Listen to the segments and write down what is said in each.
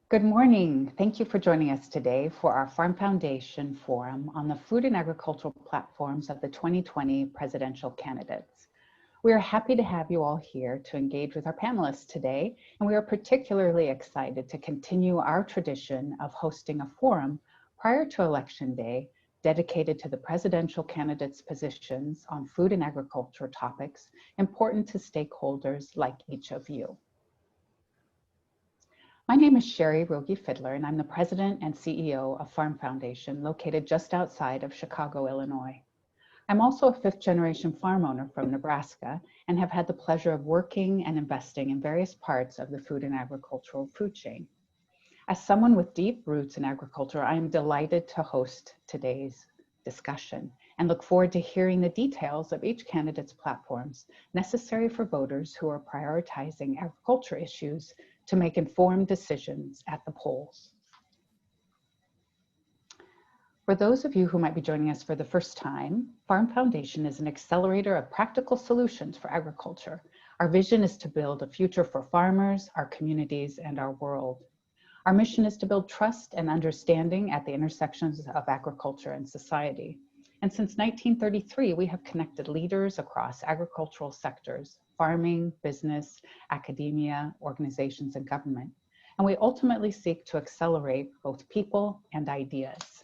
Good morning. Thank you for joining us today for our Farm Foundation Forum on the food and agricultural platforms of the 2020 presidential candidates. We are happy to have you all here to engage with our panelists today, and we are particularly excited to continue our tradition of hosting a forum prior to Election Day dedicated to the presidential candidates' positions on food and agriculture topics important to stakeholders like each of you. My name is Rogge, Fiddler, and I'm the president and CEO of Farm Foundation, located just outside of Chicago, Illinois. I'm also a fifth-generation farm owner from Nebraska and have had the pleasure of working and investing in various parts of the food and agricultural food chain. As someone with deep roots in agriculture, I am delighted to host today's discussion and look forward to hearing the details of each candidate's platforms necessary for voters who are prioritizing agriculture issues to make informed decisions at the polls. For those of you who might be joining us for the first time, Farm Foundation is an accelerator of practical solutions for agriculture. Our vision is to build a future for farmers, our communities, and our world. Our mission is to build trust and understanding at the intersections of agriculture and society. And since 1933, we have connected leaders across agricultural sectors, farming, business, academia, organizations, and government. And we ultimately seek to accelerate both people and ideas.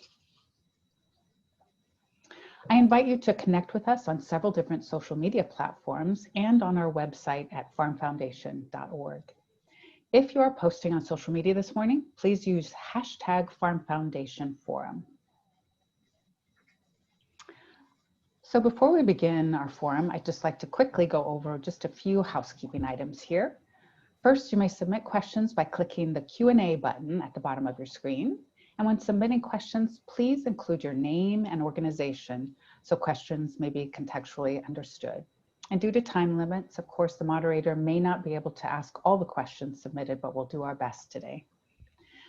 I invite you to connect with us on several different social media platforms and on our website at farmfoundation.org. If you are posting on social media this morning, please use #FarmFoundationForum. So before we begin our forum, I'd just like to quickly go over just a few housekeeping items here. First, you may submit questions by clicking the Q&A button at the bottom of your screen. And when submitting questions, please include your name and organization so questions may be contextually understood. And due to time limits, of course, the moderator may not be able to ask all the questions submitted, but we'll do our best today.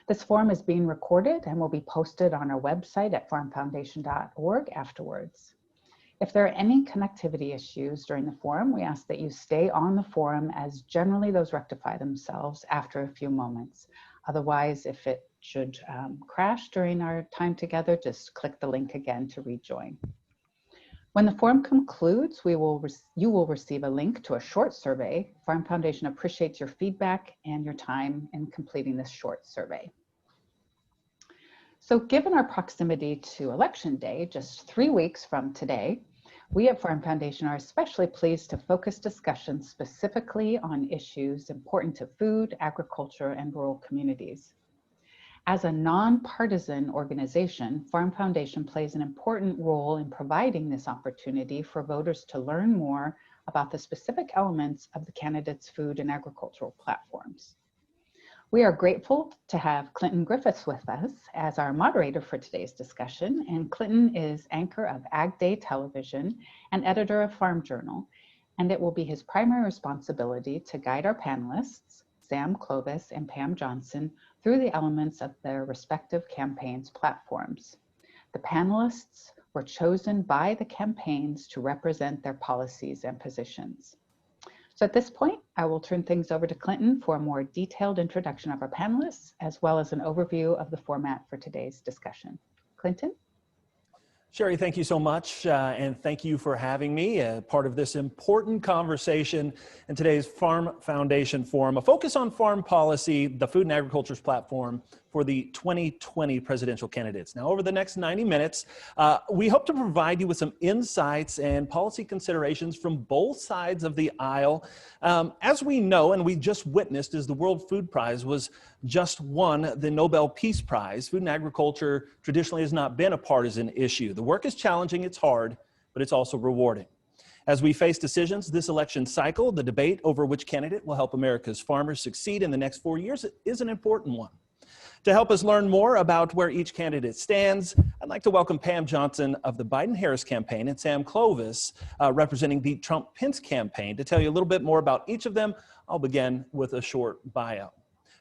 This forum is being recorded and will be posted on our website at farmfoundation.org afterwards. If there are any connectivity issues during the forum, we ask that you stay on the forum, as generally those rectify themselves after a few moments. Otherwise, if it should crash during our time together, just click the link again to rejoin. When the forum concludes, you will receive a link to a short survey. Farm Foundation appreciates your feedback and your time in completing this short survey. So given our proximity to Election Day, just 3 weeks from today, we at Farm Foundation are especially pleased to focus discussions specifically on issues important to food, agriculture, and rural communities. As a nonpartisan organization, Farm Foundation plays an important role in providing this opportunity for voters to learn more about the specific elements of the candidates' food and agricultural platforms. We are grateful to have Clinton Griffiths with us as our moderator for today's discussion, and Clinton is anchor of AgDay Television and editor of Farm Journal, and it will be his primary responsibility to guide our panelists, Sam Clovis and Pam Johnson, through the elements of their respective campaigns' platforms. The panelists were chosen by the campaigns to represent their policies and positions. So at this point, I will turn things over to Clinton for a more detailed introduction of our panelists, as well as an overview of the format for today's discussion. Clinton? Sherry, thank you so much, and thank you for having me as part of this important conversation in today's Farm Foundation Forum, a focus on farm policy, the food and agriculture's platform for the 2020 presidential candidates. Now, over the next 90 minutes, we hope to provide you with some insights and policy considerations from both sides of the aisle. As we know, and we just witnessed, as the World Food Prize was just won the Nobel Peace Prize, food and agriculture traditionally has not been a partisan issue. The work is challenging, it's hard, but it's also rewarding. As we face decisions this election cycle, the debate over which candidate will help America's farmers succeed in the next 4 years is an important one. To help us learn more about where each candidate stands, I'd like to welcome Pam Johnson of the Biden-Harris campaign and Sam Clovis, representing the Trump-Pence campaign. To tell you a little bit more about each of them, I'll begin with a short bio.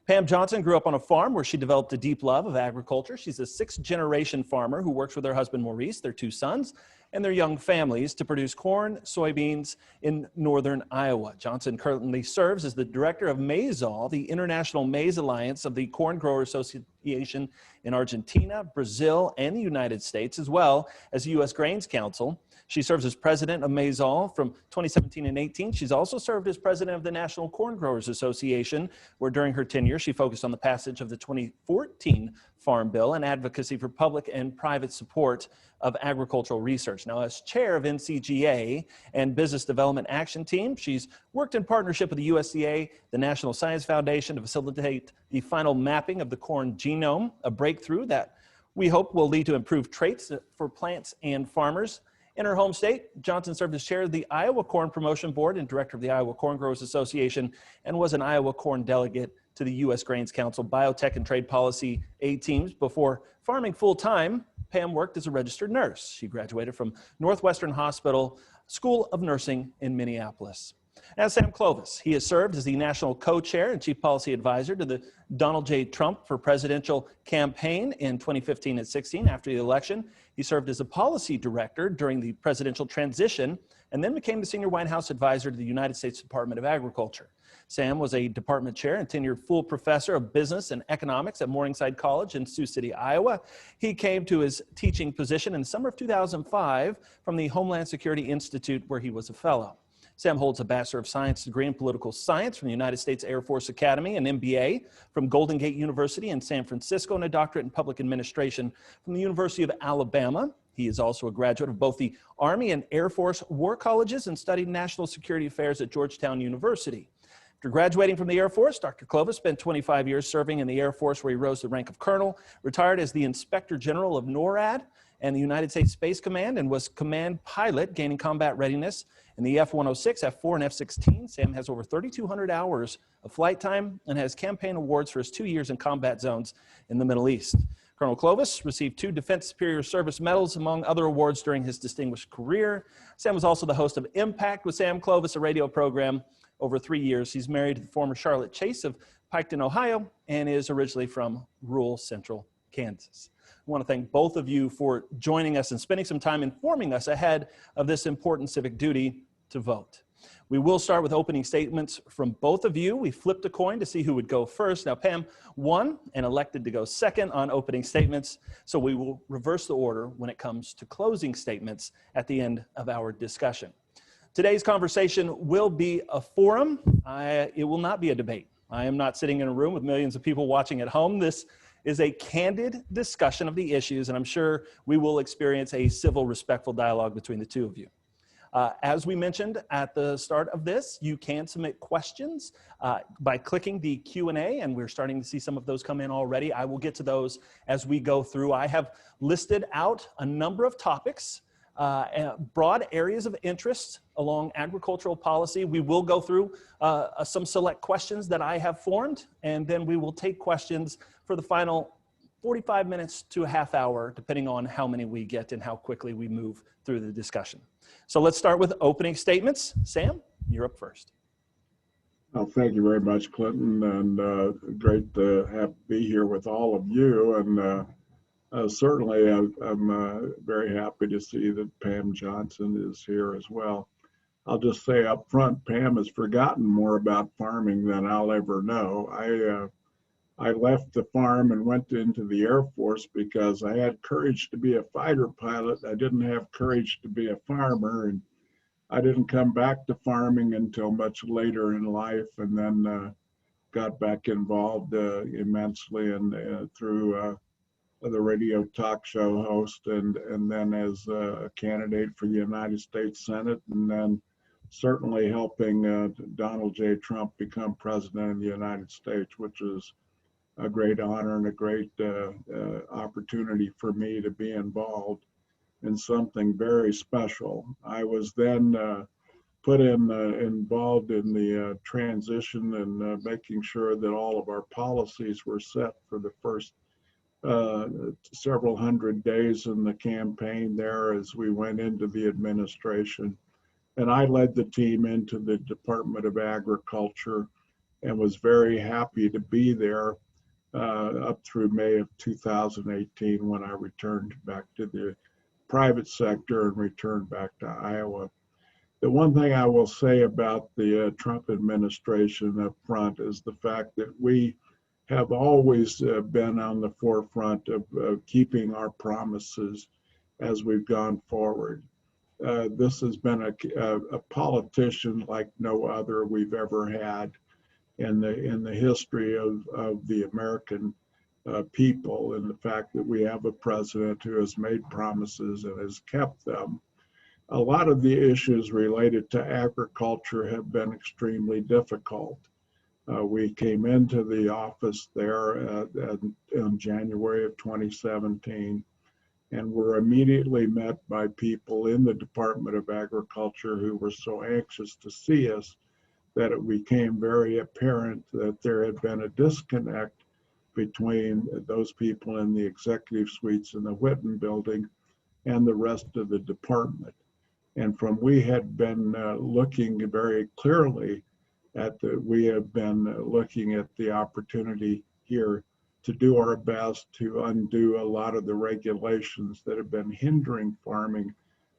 Pam Johnson grew up on a farm where she developed a deep love of agriculture. She's a sixth-generation farmer who works with her husband Maurice, their two sons, and their young families to produce corn, soybeans in northern Iowa. Johnson currently serves as the director of Maizal, the International Maize Alliance of the Corn Grower Association in Argentina, Brazil, and the United States, as well as the U.S. Grains Council. She serves as president of Maizal from 2017 and 18. She's also served as president of the National Corn Growers Association, where during her tenure, she focused on the passage of the 2014 Farm Bill and advocacy for public and private support of agricultural research. Now, as chair of NCGA and Business Development Action Team, she's worked in partnership with the USDA, the National Science Foundation, to facilitate the final mapping of the corn genome, a breakthrough that we hope will lead to improved traits for plants and farmers. In her home state, Johnson served as chair of the Iowa Corn Promotion Board and director of the Iowa Corn Growers Association, and was an Iowa corn delegate to the U.S. Grains Council Biotech and Trade Policy A teams. Before farming full-time, Pam worked as a registered nurse. She graduated from Northwestern Hospital School of Nursing in Minneapolis. As Sam Clovis, he has served as the national co-chair and chief policy advisor to the Donald J. Trump for presidential campaign in 2015 and 16. After the election, he served as a policy director during the presidential transition and then became the senior White House advisor to the United States Department of Agriculture. Sam was a department chair and tenured full professor of business and economics at Morningside College in Sioux City, Iowa. He came to his teaching position in the summer of 2005 from the Homeland Security Institute, where he was a fellow. Sam holds a Bachelor of Science degree in Political Science from the United States Air Force Academy, an MBA from Golden Gate University in San Francisco, and a doctorate in Public Administration from the University of Alabama. He is also a graduate of both the Army and Air Force War Colleges and studied National Security Affairs at Georgetown University. After graduating from the Air Force, Dr. Clovis spent 25 years serving in the Air Force, where he rose to the rank of colonel, retired as the Inspector General of NORAD and the United States Space Command, and was command pilot, gaining combat readiness in the F-106, F-4, and F-16. Sam has over 3,200 hours of flight time and has campaign awards for his 2 years in combat zones in the Middle East. Colonel Clovis received 2 Defense Superior Service Medals, among other awards, during his distinguished career. Sam was also the host of Impact with Sam Clovis, a radio program, over 3 years. He's married to the former Charlotte Chase of Piketon, Ohio, and is originally from rural central Kansas. I want to thank both of you for joining us and spending some time informing us ahead of this important civic duty to vote. We will start with opening statements from both of you. We flipped a coin to see who would go first. Now, Pam won and elected to go second on opening statements, so we will reverse the order when it comes to closing statements at the end of our discussion. Today's conversation will be a forum. It will not be a debate. I am not sitting in a room with millions of people watching at home. This is a candid discussion of the issues, and I'm sure we will experience a civil, respectful dialogue between the two of you. As we mentioned at the start of this, you can submit questions by clicking the Q&A, and we're starting to see some of those come in already. I will get to those as we go through. I have listed out a number of topics, broad areas of interest along agricultural policy. We will go through some select questions that I have formed, and then we will take questions for the final 45 minutes to a half hour, depending on how many we get and how quickly we move through the discussion. So let's start with opening statements. Sam, you're up first. Well, thank you very much, Clinton, and great to be here with all of you. And certainly I'm very happy to see that Pam Johnson is here as well. I'll just say up front, Pam has forgotten more about farming than I'll ever know. I left the farm and went into the Air Force because I had courage to be a fighter pilot. I didn't have courage to be a farmer, and I didn't come back to farming until much later in life, and then got back involved immensely and through the radio talk show host, and then as a candidate for the United States Senate, and then certainly helping Donald J. Trump become president of the United States, which is a great honor and a great opportunity for me to be involved in something very special. I was then put involved in the transition and making sure that all of our policies were set for the first several hundred days in the campaign there as we went into the administration. And I led the team into the Department of Agriculture and was very happy to be there up through May of 2018 when I returned back to the private sector and returned back to Iowa. The one thing I will say about the Trump administration up front is the fact that we have always been on the forefront of keeping our promises as we've gone forward. This has been a politician like no other we've ever had in the history of the American people, and the fact that we have a president who has made promises and has kept them. A lot of the issues related to agriculture have been extremely difficult. We came into the office there in January of 2017, and were immediately met by people in the Department of Agriculture who were so anxious to see us that it became very apparent that there had been a disconnect between those people in the executive suites in the Whitten building and the rest of the department. And we had been looking very clearly we have been looking at the opportunity here to do our best to undo a lot of the regulations that have been hindering farming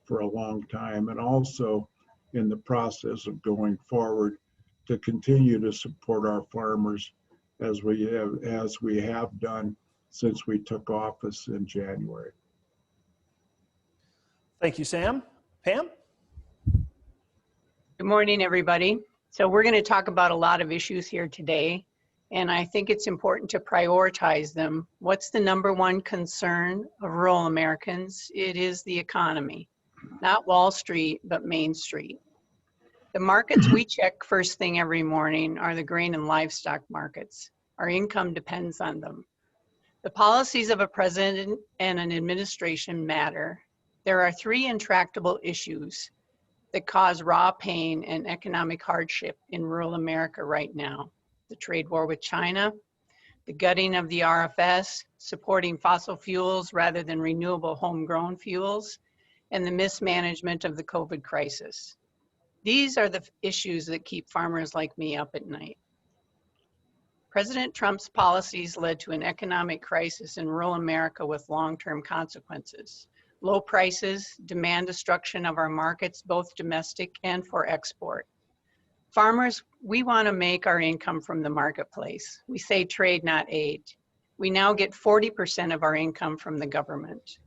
for a long time, and also in the process of going forward to continue to support our farmers as we have done since we took office in January. Thank you, Sam. Pam? Good morning, everybody. So we're going to talk about a lot of issues here today, and I think it's important to prioritize them. What's the #1 concern of rural Americans? It is the economy, not Wall Street, but Main Street. The markets we check first thing every morning are the grain and livestock markets. Our income depends on them. The policies of a president and an administration matter. There are 3 intractable issues that cause raw pain and economic hardship in rural America right now: the trade war with China, the gutting of the RFS, supporting fossil fuels rather than renewable homegrown fuels, and the mismanagement of the COVID crisis. These are the issues that keep farmers like me up at night. President Trump's policies led to an economic crisis in rural America with long-term consequences. Low prices, demand destruction of our markets, both domestic and for export. Farmers, we want to make our income from the marketplace. We say trade, not aid. We now get 40% of our income from the government.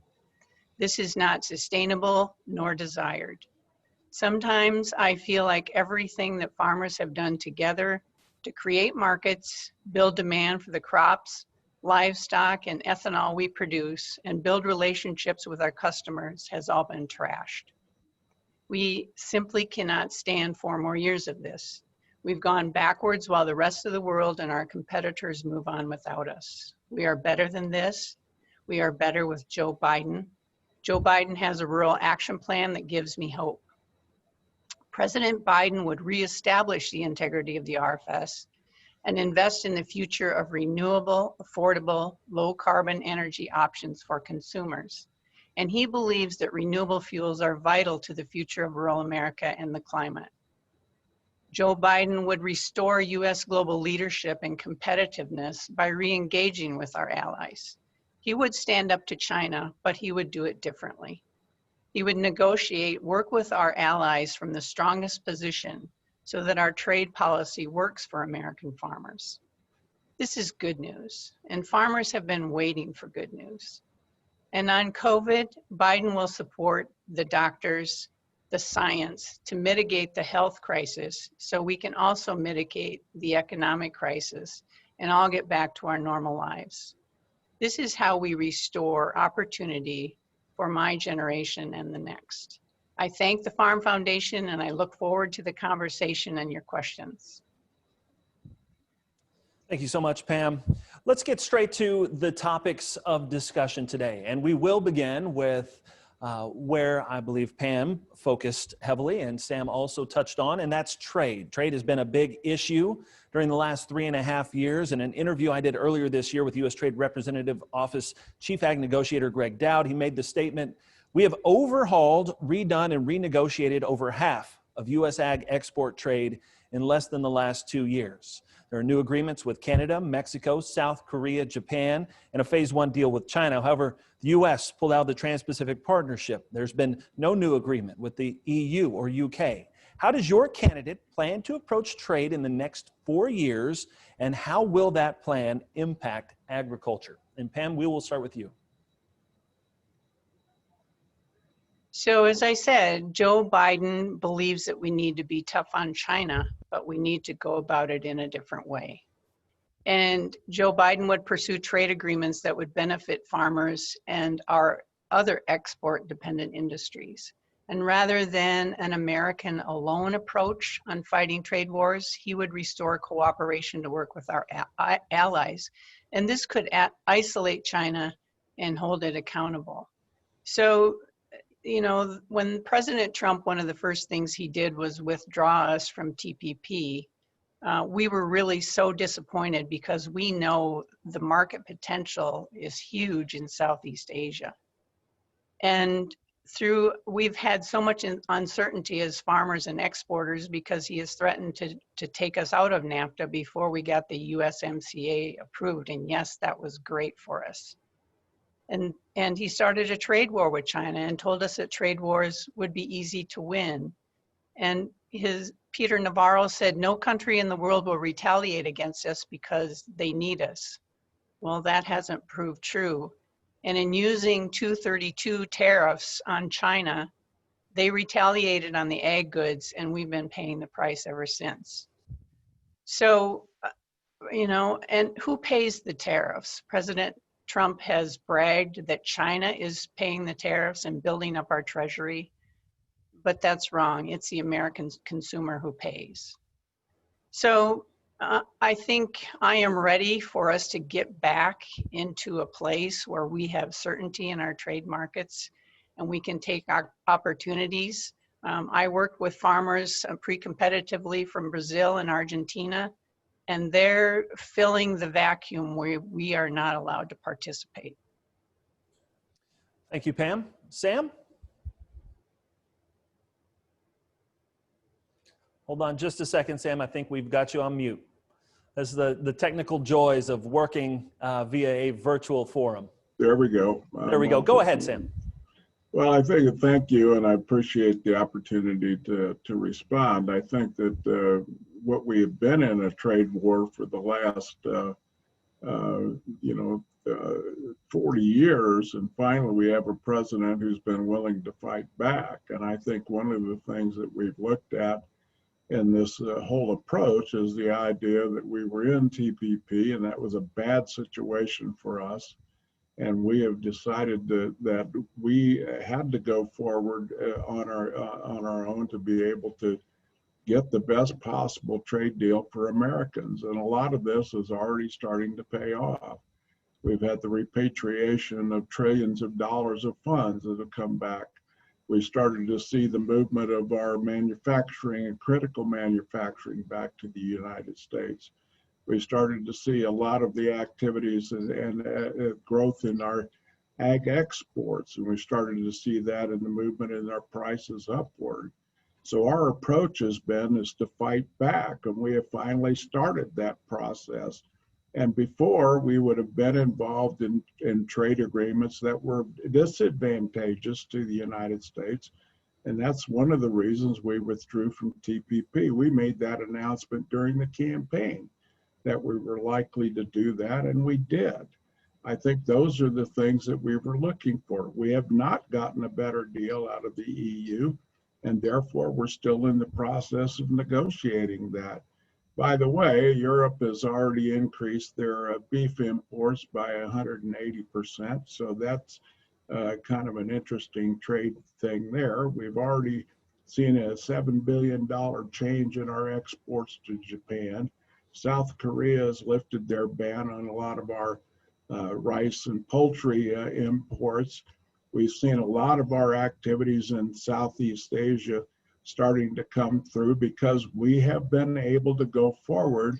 This is not sustainable nor desired. Sometimes I feel like everything that farmers have done together to create markets, build demand for the crops, livestock, and ethanol we produce, and build relationships with our customers has all been trashed. We simply cannot stand 4 more years of this. We've gone backwards while the rest of the world and our competitors move on without us. We are better than this. We are better with Joe Biden. Joe Biden has a rural action plan that gives me hope. President Biden would reestablish the integrity of the RFS and invest in the future of renewable, affordable, low-carbon energy options for consumers. And he believes that renewable fuels are vital to the future of rural America and the climate. Joe Biden would restore U.S. global leadership and competitiveness by re-engaging with our allies. He would stand up to China, but he would do it differently. He would negotiate, work with our allies from the strongest position so that our trade policy works for American farmers. This is good news, and farmers have been waiting for good news. And on COVID, Biden will support the doctors, the science to mitigate the health crisis so we can also mitigate the economic crisis and all get back to our normal lives. This is how we restore opportunity for my generation and the next. I thank the Farm Foundation, and I look forward to the conversation and your questions. Thank you so much, Pam. Let's get straight to the topics of discussion today. And we will begin with where I believe Pam focused heavily and Sam also touched on, and that's trade. Trade has been a big issue during the last 3.5 years. In an interview I did earlier this year with U.S. Trade Representative Office Chief Ag Negotiator Greg Dowd, he made the statement, "We have overhauled, redone, and renegotiated over half of U.S. ag export trade in less than the last 2 years." There are new agreements with Canada, Mexico, South Korea, Japan, and a phase 1 deal with China. However, the U.S. pulled out of the Trans-Pacific Partnership. There's been no new agreement with the EU or UK. How does your candidate plan to approach trade in the next 4 years, and how will that plan impact agriculture? And Pam, we will start with you. So as I said, Joe Biden believes that we need to be tough on China, but we need to go about it in a different way. And Joe Biden would pursue trade agreements that would benefit farmers and our other export-dependent industries. And rather than an American alone approach on fighting trade wars, he would restore cooperation to work with our allies. And this could isolate China and hold it accountable. So, you know, when President Trump, one of the first things he did was withdraw us from TPP, we were really so disappointed because we know the market potential is huge in Southeast Asia. And we've had so much uncertainty as farmers and exporters because he has threatened to take us out of NAFTA before we got the USMCA approved. And yes, that was great for us. And he started a trade war with China and told us that trade wars would be easy to win. And Peter Navarro said, no country in the world will retaliate against us because they need us. Well, that hasn't proved true. And in using 232 tariffs on China, they retaliated on the ag goods, and we've been paying the price ever since. So, you know, and who pays the tariffs? President Trump has bragged that China is paying the tariffs and building up our treasury, but that's wrong. It's the American consumer who pays. So I think I am ready for us to get back into a place where we have certainty in our trade markets and we can take our opportunities. I worked with farmers pre-competitively from Brazil and Argentina, and they're filling the vacuum where we are not allowed to participate. Thank you, Pam. Sam? Hold on just a second, Sam. I think we've got you on mute. That's the technical joys of working via a virtual forum. There we go. There we go. Go ahead, Sam. Well, I think thank you, and I appreciate the opportunity to respond. I think that what we have been in a trade war for the last, 40 years, and finally we have a president who's been willing to fight back. And I think one of the things that we've looked at in this whole approach is the idea that we were in TPP, and that was a bad situation for us. And we have decided that we had to go forward on our own to be able to get the best possible trade deal for Americans. And a lot of this is already starting to pay off. We've had the repatriation of trillions of dollars of funds that have come back. We started to see the movement of our manufacturing and critical manufacturing back to the United States. We started to see a lot of the activities and growth in our ag exports, and we started to see that in the movement in our prices upward. So our approach has been to fight back, and we have finally started that process. And before, we would have been involved in trade agreements that were disadvantageous to the United States. And that's one of the reasons we withdrew from TPP. We made that announcement during the campaign that we were likely to do that, and we did. I think those are the things that we were looking for. We have not gotten a better deal out of the EU, and therefore we're still in the process of negotiating that. By the way, Europe has already increased their beef imports by 180%, so that's kind of an interesting trade thing there. We've already seen a $7 billion change in our exports to Japan. South Korea has lifted their ban on a lot of our rice and poultry imports. We've seen a lot of our activities in Southeast Asia starting to come through because we have been able to go forward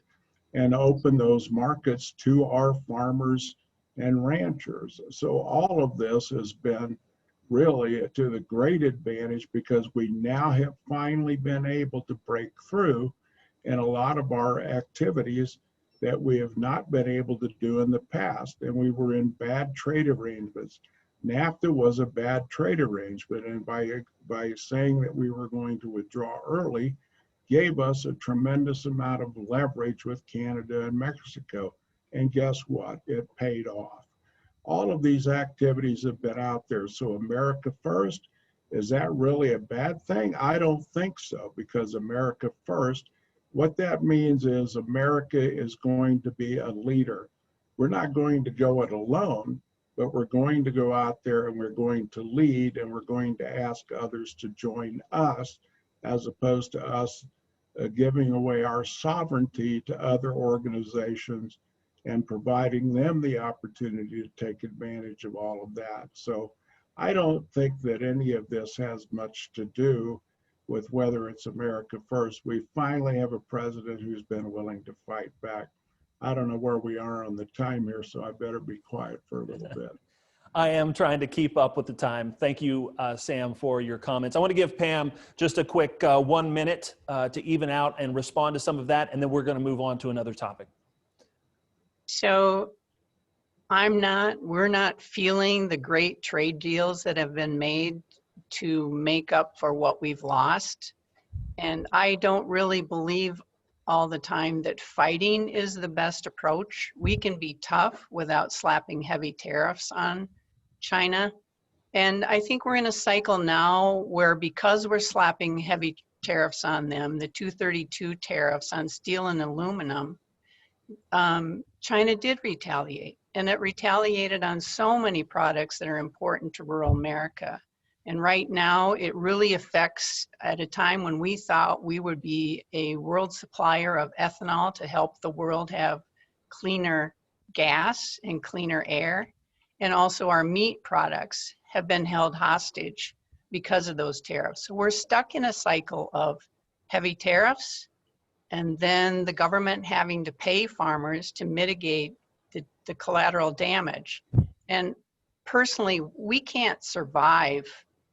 and open those markets to our farmers and ranchers. So all of this has been really to the great advantage because we now have finally been able to break through in a lot of our activities that we have not been able to do in the past. And we were in bad trade arrangements. NAFTA was a bad trade arrangement, and by saying that we were going to withdraw early, gave us a tremendous amount of leverage with Canada and Mexico. And guess what? It paid off. All of these activities have been out there. So America first, is that really a bad thing? I don't think so, because America first, what that means is America is going to be a leader. We're not going to go it alone, but we're going to go out there and we're going to lead, and we're going to ask others to join us, as opposed to us giving away our sovereignty to other organizations and providing them the opportunity to take advantage of all of that. So I don't think that any of this has much to do with whether it's America first. We finally have a president who's been willing to fight back. I don't know where we are on the time here, so I better be quiet for a little bit. I am trying to keep up with the time. Thank you, Sam, for your comments. I want to give Pam just a quick 1 minute to even out and respond to some of that, and then we're going to move on to another topic. So we're not feeling the great trade deals that have been made to make up for what we've lost. And I don't really believe all the time that fighting is the best approach. We can be tough without slapping heavy tariffs on China. And I think we're in a cycle now where, because we're slapping heavy tariffs on them, the 232 tariffs on steel and aluminum, China did retaliate. And it retaliated on so many products that are important to rural America. And right now, it really affects, at a time when we thought we would be a world supplier of ethanol to help the world have cleaner gas and cleaner air. And also our meat products have been held hostage because of those tariffs. So we're stuck in a cycle of heavy tariffs, and then the government having to pay farmers to mitigate the collateral damage. And personally, we can't survive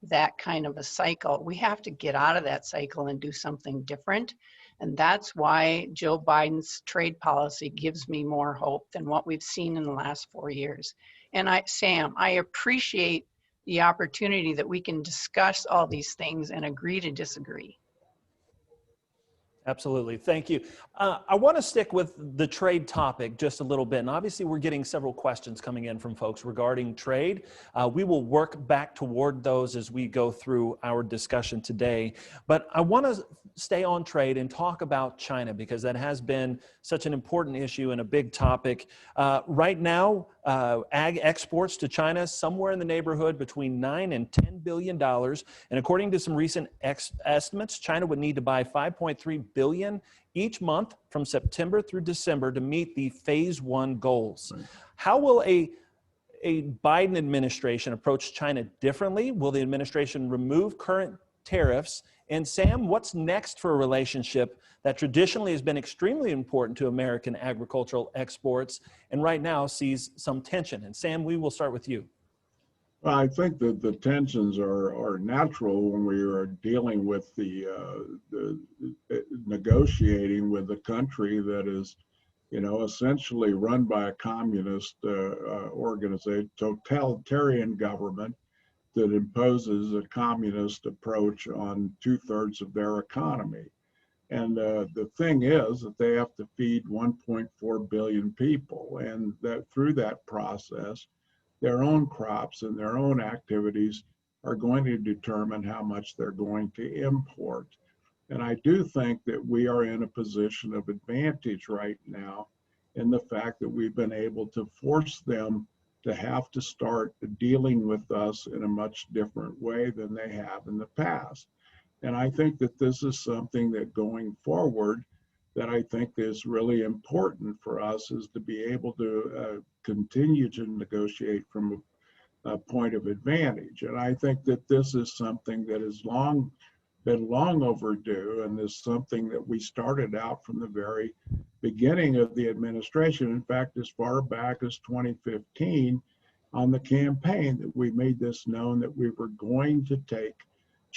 that kind of a cycle. We have to get out of that cycle and do something different. And that's why Joe Biden's trade policy gives me more hope than what we've seen in the last 4 years. And Sam, I appreciate the opportunity that we can discuss all these things and agree to disagree. Absolutely. Thank you. I want to stick with the trade topic just a little bit. And obviously, we're getting several questions coming in from folks regarding trade. We will work back toward those as we go through our discussion today. But I want to stay on trade and talk about China, because that has been such an important issue and a big topic. Right now, ag exports to China somewhere in the neighborhood between $9 and $10 billion. And according to some recent estimates, China would need to buy $5.3 billion each month from September through December to meet the phase 1 goals. Right. How will a Biden administration approach China differently? Will the administration remove current tariffs? And Sam, what's next for a relationship that traditionally has been extremely important to American agricultural exports and right now sees some tension? And Sam, we will start with you. Well, I think that the tensions are natural when we are dealing with the negotiating with a country that is, essentially run by a communist organization, totalitarian government that imposes a communist approach on 2/3 of their economy. And the thing is that they have to feed 1.4 billion people, and that through that process, their own crops and their own activities are going to determine how much they're going to import. And I do think that we are in a position of advantage right now in the fact that we've been able to force them to have to start dealing with us in a much different way than they have in the past. And I think that this is something that going forward that I think is really important for us, is to be able to continue to negotiate from a point of advantage. And I think that this is something that has been long overdue, and is something that we started out from the very beginning of the administration. In fact, as far back as 2015 on the campaign, that we made this known that we were going to take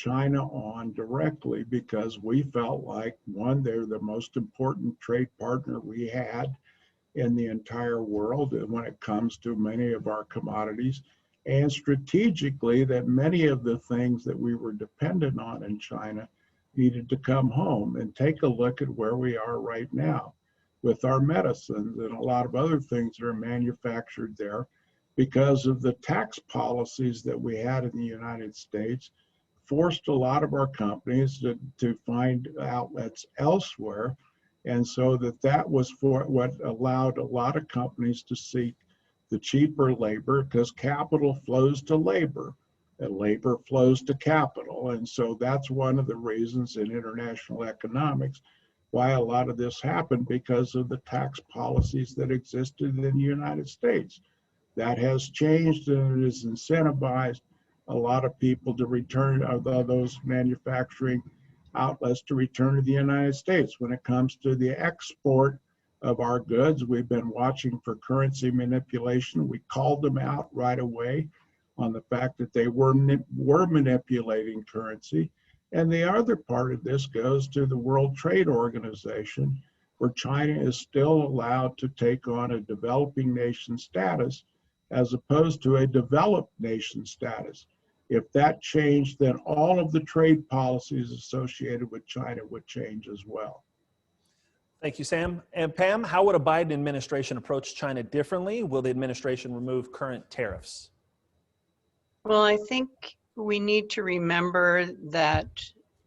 China on directly because we felt like, one, they're the most important trade partner we had in the entire world when it comes to many of our commodities, and strategically that many of the things that we were dependent on in China needed to come home. And take a look at where we are right now with our medicines and a lot of other things that are manufactured there because of the tax policies that we had in the United States forced a lot of our companies to find outlets elsewhere. And so that was for what allowed a lot of companies to seek the cheaper labor, because capital flows to labor and labor flows to capital. And so that's one of the reasons in international economics why a lot of this happened, because of the tax policies that existed in the United States. That has changed, and it has incentivized a lot of people to return, those manufacturing outlets to return to the United States. When it comes to the export of our goods, we've been watching for currency manipulation. We called them out right away on the fact that they were manipulating currency. And the other part of this goes to the World Trade Organization, where China is still allowed to take on a developing nation status as opposed to a developed nation status. If that changed, then all of the trade policies associated with China would change as well. Thank you, Sam. And Pam, how would a Biden administration approach China differently? Will the administration remove current tariffs? Well, I think we need to remember that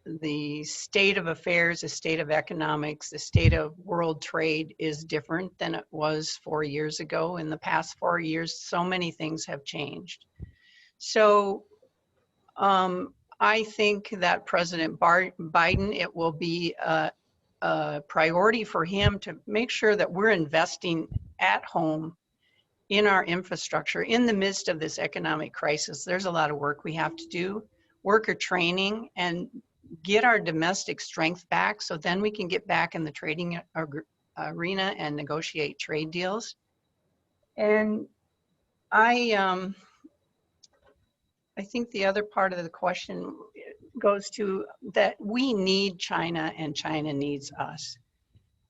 the state of affairs, the state of economics, the state of world trade is different than it was 4 years ago. In the past 4 years, so many things have changed. So I think that President Biden, it will be a priority for him to make sure that we're investing at home in our infrastructure in the midst of this economic crisis. There's a lot of work we have to do, worker training, and get our domestic strength back so then we can get back in the trading arena and negotiate trade deals. And I think the other part of the question goes to that we need China and China needs us.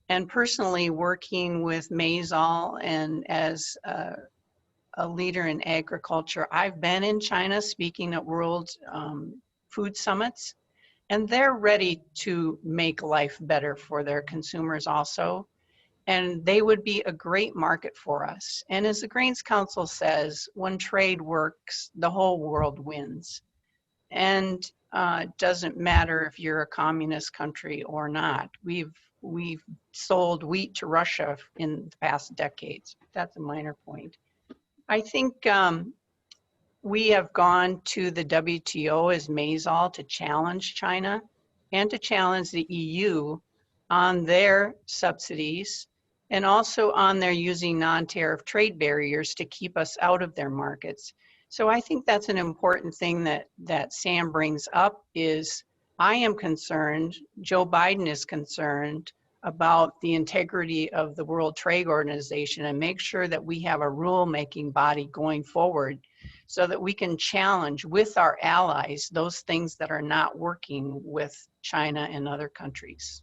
And personally, working with Maisol and as a leader in agriculture, I've been in China speaking at World Food Summits, and they're ready to make life better for their consumers also. And they would be a great market for us. And as the Grains Council says, when trade works, the whole world wins. And it doesn't matter if you're a communist country or not. We've sold wheat to Russia in the past decades. That's a minor point. I think we have gone to the WTO as Maisol to challenge China and to challenge the EU on their subsidies and also on their using non-tariff trade barriers to keep us out of their markets. So I think that's an important thing that Sam brings up is I am concerned, Joe Biden is concerned about the integrity of the World Trade Organization and make sure that we have a rule-making body going forward so that we can challenge with our allies those things that are not working with China and other countries.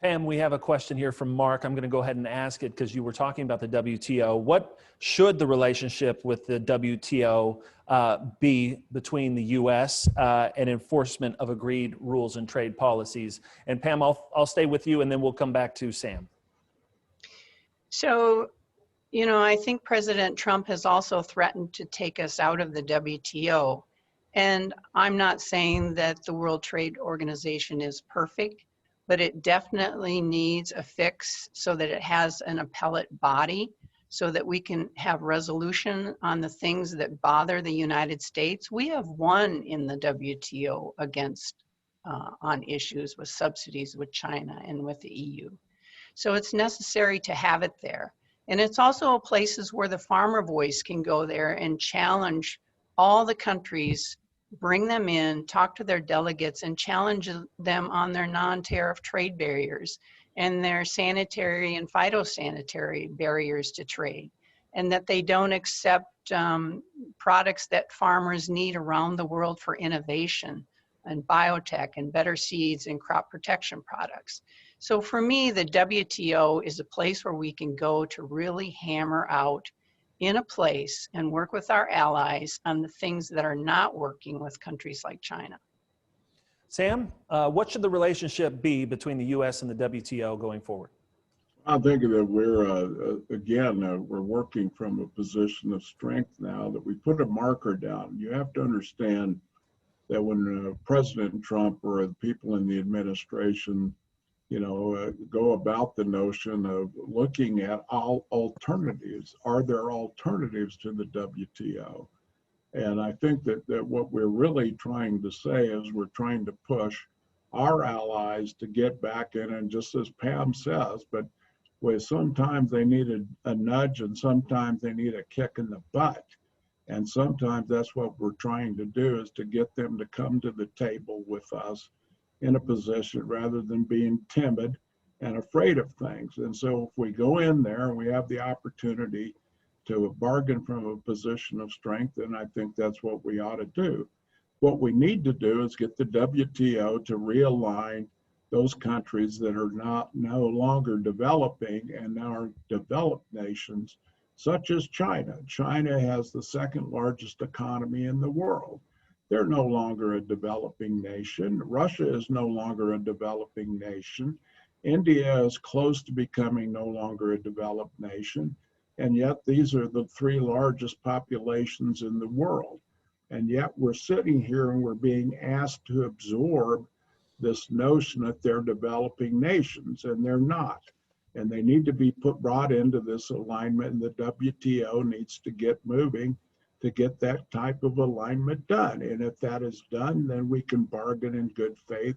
Pam, we have a question here from Mark. I'm going to go ahead and ask it because you were talking about the WTO. What should the relationship with the WTO be between the U.S. And enforcement of agreed rules and trade policies? And Pam, I'll stay with you and then we'll come back to Sam. So, you know, I think President Trump has also threatened to take us out of the WTO. And I'm not saying that the World Trade Organization is perfect, but it definitely needs a fix so that it has an appellate body so that we can have resolution on the things that bother the United States. We have won in the WTO against on issues with subsidies with China and with the EU. So it's necessary to have it there. And it's also places where the farmer voice can go there and challenge all the countries, bring them in, talk to their delegates and challenge them on their non-tariff trade barriers and their sanitary and phytosanitary barriers to trade, and that they don't accept products that farmers need around the world for innovation and biotech and better seeds and crop protection products. So for me, the WTO is a place where we can go to really hammer out in a place and work with our allies on the things that are not working with countries like China. Sam, what should the relationship be between the U.S. and the WTO going forward? I think that we're working from a position of strength now, that we put a marker down. You have to understand that when President Trump or the people in the administration, go about the notion of looking at all alternatives. Are there alternatives to the WTO? And I think that what we're really trying to say is we're trying to push our allies to get back in, and just as Pam says, but where sometimes they need a nudge and sometimes they need a kick in the butt. And sometimes that's what we're trying to do, is to get them to come to the table with us in a position rather than being timid and afraid of things. And so if we go in there and we have the opportunity to bargain from a position of strength, then I think that's what we ought to do. What we need to do is get the WTO to realign those countries that are no longer developing and now are developed nations, such as China. China has the second largest economy in the world. They're no longer a developing nation. Russia is no longer a developing nation. India is close to becoming no longer a developed nation. And yet these are the three largest populations in the world. And yet we're sitting here and we're being asked to absorb this notion that they're developing nations, and they're not. And they need to be brought into this alignment, and the WTO needs to get moving to get that type of alignment done. And if that is done, then we can bargain in good faith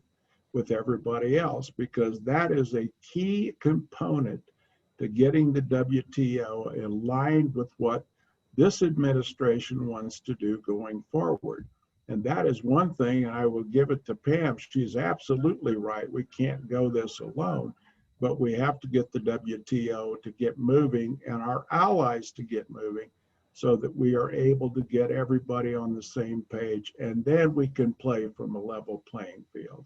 with everybody else, because that is a key component to getting the WTO aligned with what this administration wants to do going forward. And that is one thing, and I will give it to Pam. She's absolutely right. We can't go this alone, but we have to get the WTO to get moving and our allies to get moving, so that we are able to get everybody on the same page, and then we can play from a level playing field.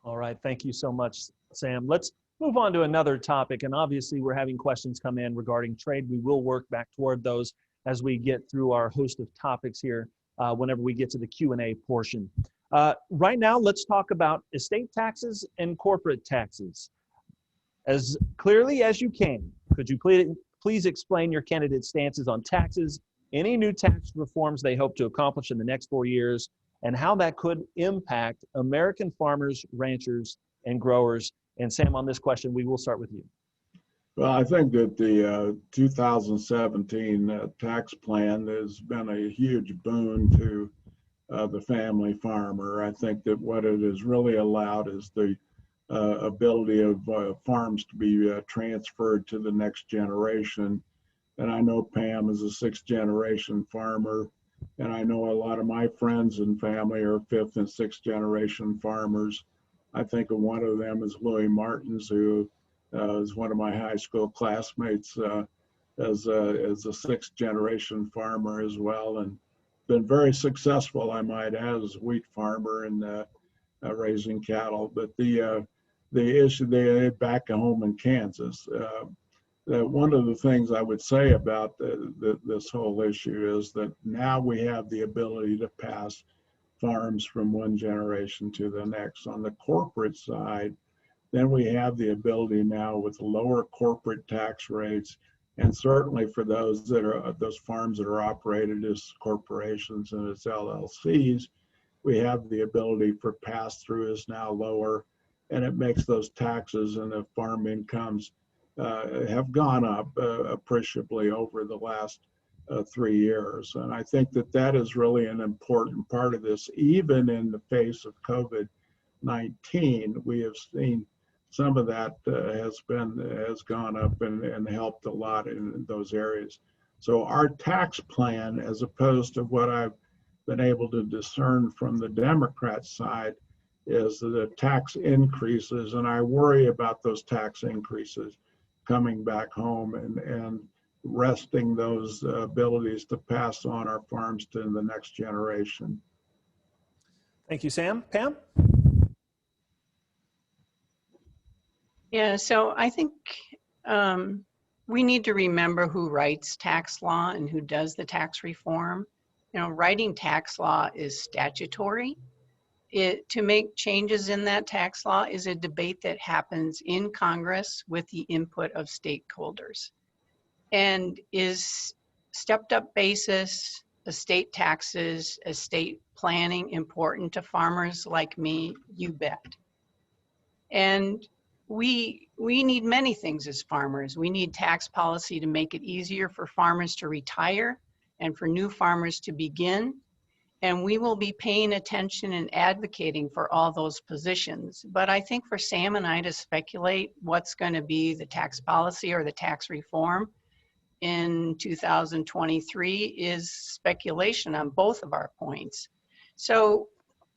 All right, thank you so much, Sam. Let's move on to another topic, and obviously we're having questions come in regarding trade. We will work back toward those as we get through our host of topics here whenever we get to the Q&A portion. Right now, let's talk about estate taxes and corporate taxes. As clearly as you can, could you please explain your candidate's stances on taxes, any new tax reforms they hope to accomplish in the next 4 years, and how that could impact American farmers, ranchers, and growers? And Sam, on this question, we will start with you. Well, I think that the 2017 tax plan has been a huge boon to the family farmer. I think that what it has really allowed is the ability of farms to be transferred to the next generation. And I know Pam is a sixth generation farmer, and I know a lot of my friends and family are fifth and sixth generation farmers. I think of one of them is Louis Martins, who is one of my high school classmates as a sixth generation farmer as well, and been very successful, I might add, as a wheat farmer and raising cattle. But the issue they back home in Kansas. One of the things I would say about this whole issue is that now we have the ability to pass farms from one generation to the next. On the corporate side, then we have the ability now with lower corporate tax rates, and certainly for those farms that are operated as corporations and as LLCs, we have the ability for pass-through is now lower, and it makes those taxes and the farm incomes have gone up appreciably over the last 3 years. And I think that that is really an important part of this. Even in the face of COVID-19, we have seen some of that has gone up and helped a lot in those areas. So our tax plan, as opposed to what I've been able to discern from the Democrat side, is the tax increases, and I worry about those tax increases coming back home and wresting those abilities to pass on our farms to the next generation. Thank you, Sam. Pam? Yeah, so I think we need to remember who writes tax law and who does the tax reform. You know, writing tax law is statutory. To make changes in that tax law is a debate that happens in Congress with the input of stakeholders. And is stepped up basis, estate taxes, estate planning important to farmers like me? You bet. And we need many things as farmers. We need tax policy to make it easier for farmers to retire and for new farmers to begin. And we will be paying attention and advocating for all those positions. But I think for Sam and I to speculate what's going to be the tax policy or the tax reform in 2023 is speculation on both of our points. So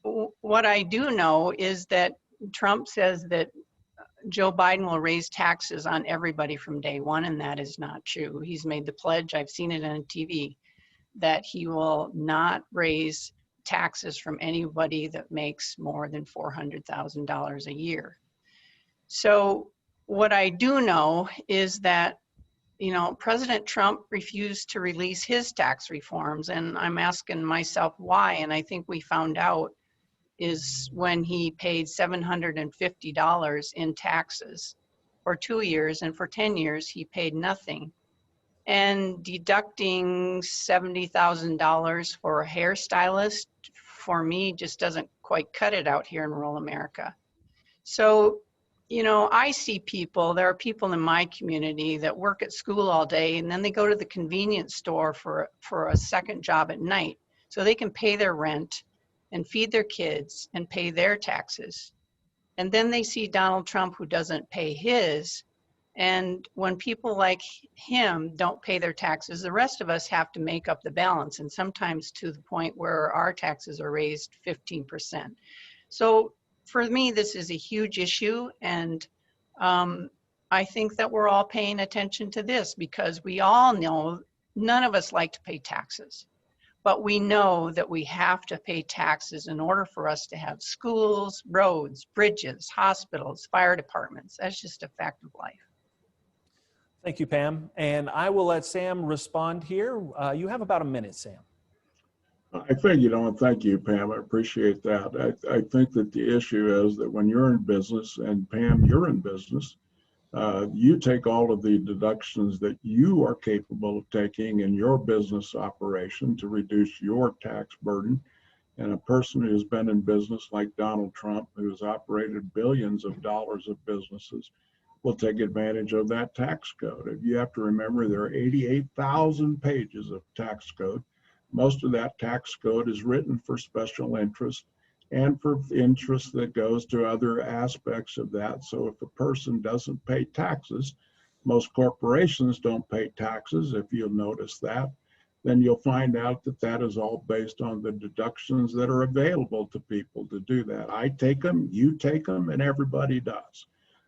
what I do know is that Trump says that Joe Biden will raise taxes on everybody from day one, and that is not true. He's made the pledge, I've seen it on TV, that he will not raise taxes from anybody that makes more than $400,000 a year. So what I do know is that, you know, President Trump refused to release his tax reforms, and I'm asking myself why, and I think we found out is when he paid $750 in taxes for 2 years, and for 10 years he paid nothing. And deducting $70,000 for a hairstylist, for me, just doesn't quite cut it out here in rural America. So, you know, I see people, there are people in my community that work at school all day and then they go to the convenience store for a second job at night so they can pay their rent and feed their kids and pay their taxes. And then they see Donald Trump who doesn't pay his. And when people like him don't pay their taxes, the rest of us have to make up the balance, and sometimes to the point where our taxes are raised 15%. So for me, this is a huge issue, and I think that we're all paying attention to this because we all know none of us like to pay taxes, but we know that we have to pay taxes in order for us to have schools, roads, bridges, hospitals, fire departments. That's just a fact of life. Thank you, Pam. And I will let Sam respond here. You have about a minute, Sam. I think, you know, and thank you, Pam. I appreciate that. I think that the issue is that when you're in business, and Pam, you're in business, you take all of the deductions that you are capable of taking in your business operation to reduce your tax burden. And a person who's been in business like Donald Trump, who's operated billions of dollars of businesses, will take advantage of that tax code. You have to remember there are 88,000 pages of tax code. Most of that tax code is written for special interest and for interest that goes to other aspects of that. So if a person doesn't pay taxes, most corporations don't pay taxes, if you'll notice that, then you'll find out that that is all based on the deductions that are available to people to do that. I take them, you take them, and everybody does.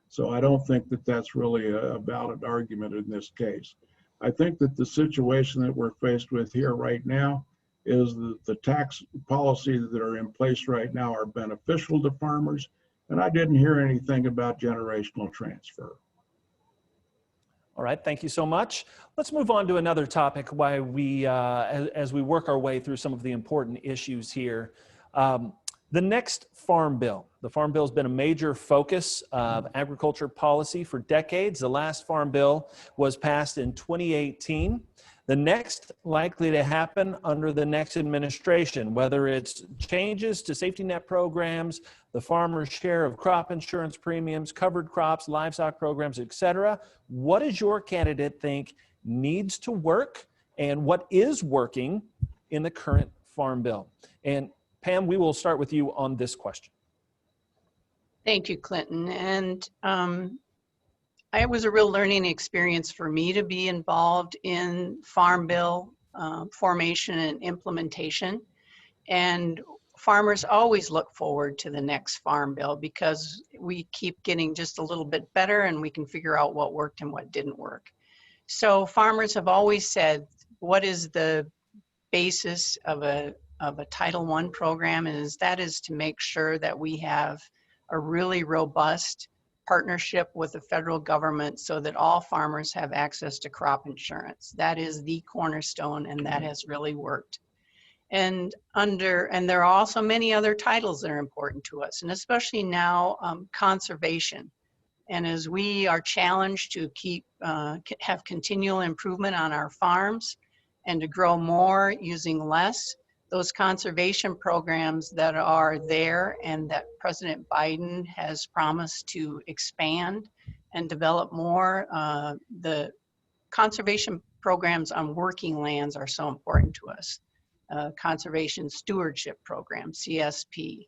So I don't think that that's really a valid argument in this case. I think that the situation that we're faced with here right now is that the tax policies that are in place right now are beneficial to farmers, and I didn't hear anything about generational transfer. All right, thank you so much. Let's move on to another topic while we, as we work our way through some of the important issues here. The next Farm Bill. The Farm Bill has been a major focus of agriculture policy for decades. The last Farm Bill was passed in 2018. The next likely to happen under the next administration, whether it's changes to safety net programs, the farmer's share of crop insurance premiums, covered crops, livestock programs, etc. What does your candidate think needs to work and what is working in the current Farm Bill? And Pam, we will start with you on this question. Thank you, Clinton. And it was a real learning experience for me to be involved in Farm Bill formation and implementation. And farmers always look forward to the next Farm Bill because we keep getting just a little bit better and we can figure out what worked and what didn't work. So farmers have always said, what is the basis of a Title I program? That is to make sure that we have a really robust partnership with the federal government so that all farmers have access to crop insurance. That is the cornerstone, and that has really worked. And there are also many other titles that are important to us, and especially now, conservation. And as we are challenged to have continual improvement on our farms and to grow more using less, those conservation programs that are there and that President Biden has promised to expand and develop more, the conservation programs on working lands are so important to us. Conservation Stewardship Program, CSP,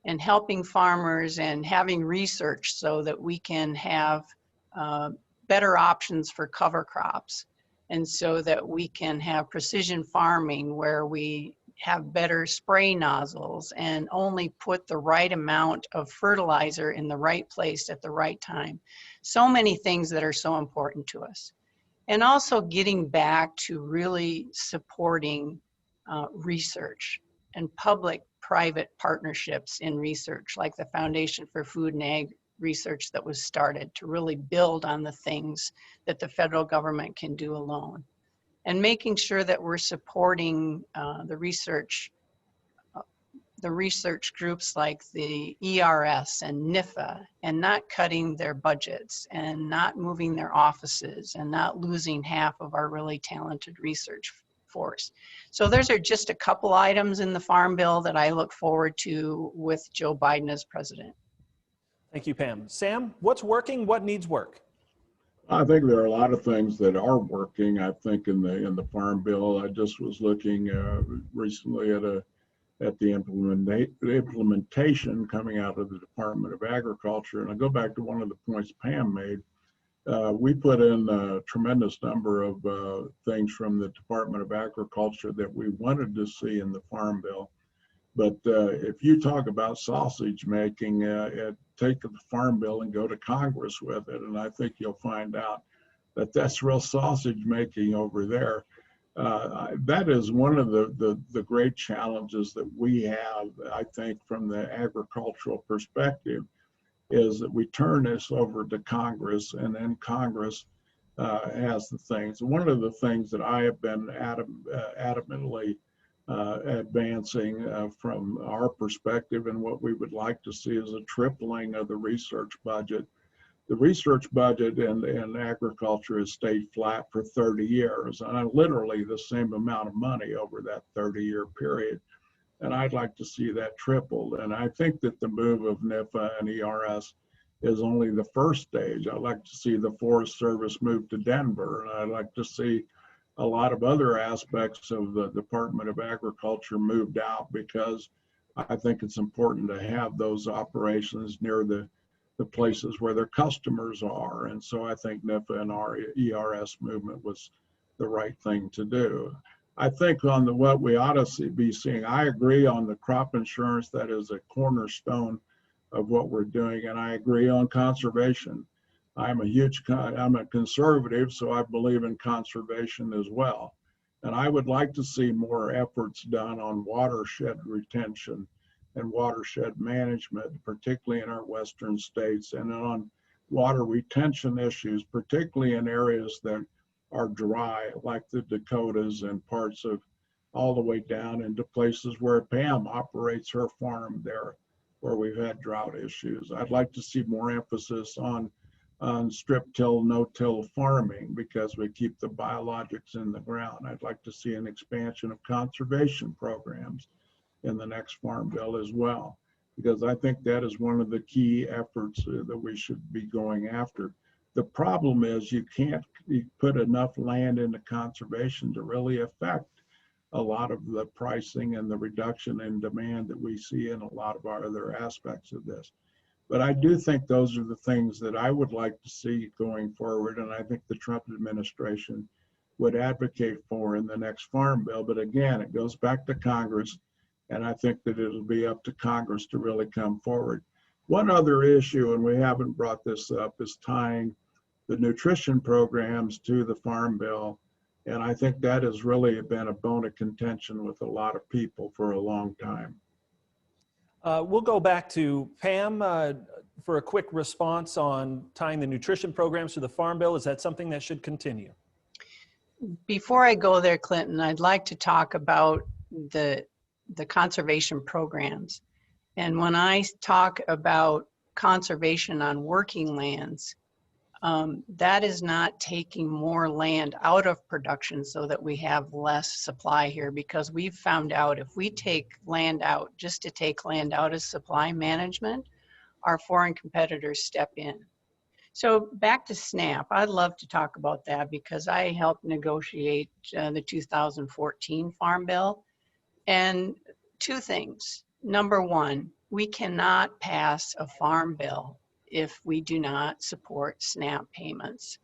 and helping farmers and having research so that we can have better options for cover crops, and so that we can have precision farming where we have better spray nozzles and only put the right amount of fertilizer in the right place at the right time. So many things that are so important to us. And also getting back to really supporting research and public-private partnerships in research, like the Foundation for Food and Ag Research that was started to really build on the things that the federal government can do alone. And making sure that we're supporting the research groups like the ERS and NIFA, and not cutting their budgets and not moving their offices and not losing half of our really talented research force. So those are just a couple items in the Farm Bill that I look forward to with Joe Biden as president. Thank you, Pam. Sam, what's working? What needs work? I think there are a lot of things that are working. I think in the Farm Bill, I just was looking recently at the implementation coming out of the Department of Agriculture, and I go back to one of the points Pam made. We put in a tremendous number of things from the Department of Agriculture that we wanted to see in the Farm Bill. But if you talk about sausage making, take the Farm Bill and go to Congress with it, and I think you'll find out that that's real sausage making over there. That is one of the great challenges that we have, I think, from the agricultural perspective, is that we turn this over to Congress, and then Congress has the things. One of the things that I have been adamantly advancing from our perspective, and what we would like to see, is a tripling of the research budget. The research budget in agriculture has stayed flat for 30 years, and literally the same amount of money over that 30-year period. And I'd like to see that tripled. And I think that the move of NIFA and ERS is only the first stage. I'd like to see the Forest Service move to Denver, and I'd like to see a lot of other aspects of the Department of Agriculture moved out, because I think it's important to have those operations near the places where their customers are. And so I think NIFA and our ERS movement was the right thing to do. I think on what we ought to be seeing, I agree on the crop insurance. That is a cornerstone of what we're doing. And I agree on conservation. I'm a conservative, so I believe in conservation as well. And I would like to see more efforts done on watershed retention and watershed management, particularly in our western states, and on water retention issues, particularly in areas that are dry, like the Dakotas and parts of all the way down into places where Pam operates her farm there, where we've had drought issues. I'd like to see more emphasis on strip till, no-till farming, because we keep the biologics in the ground. I'd like to see an expansion of conservation programs in the next Farm Bill as well, because I think that is one of the key efforts that we should be going after. The problem is you can't put enough land into conservation to really affect a lot of the pricing and the reduction in demand that we see in a lot of our other aspects of this. But I do think those are the things that I would like to see going forward, and I think the Trump administration would advocate for in the next Farm Bill. But again, it goes back to Congress, and I think that it'll be up to Congress to really come forward. One other issue, and we haven't brought this up, is tying the nutrition programs to the Farm Bill. And I think that has really been a bone of contention with a lot of people for a long time. We'll go back to Pam for a quick response on tying the nutrition programs to the Farm Bill. Is that something that should continue? Before I go there, Clinton, I'd like to talk about the conservation programs. And when I talk about conservation on working lands, that is not taking more land out of production so that we have less supply here, because we've found out if we take land out just to take land out as supply management, our foreign competitors step in. So back to SNAP, I'd love to talk about that because I helped negotiate the 2014 Farm Bill. And two things. Number one, we cannot pass a farm bill if we do not support SNAP payments.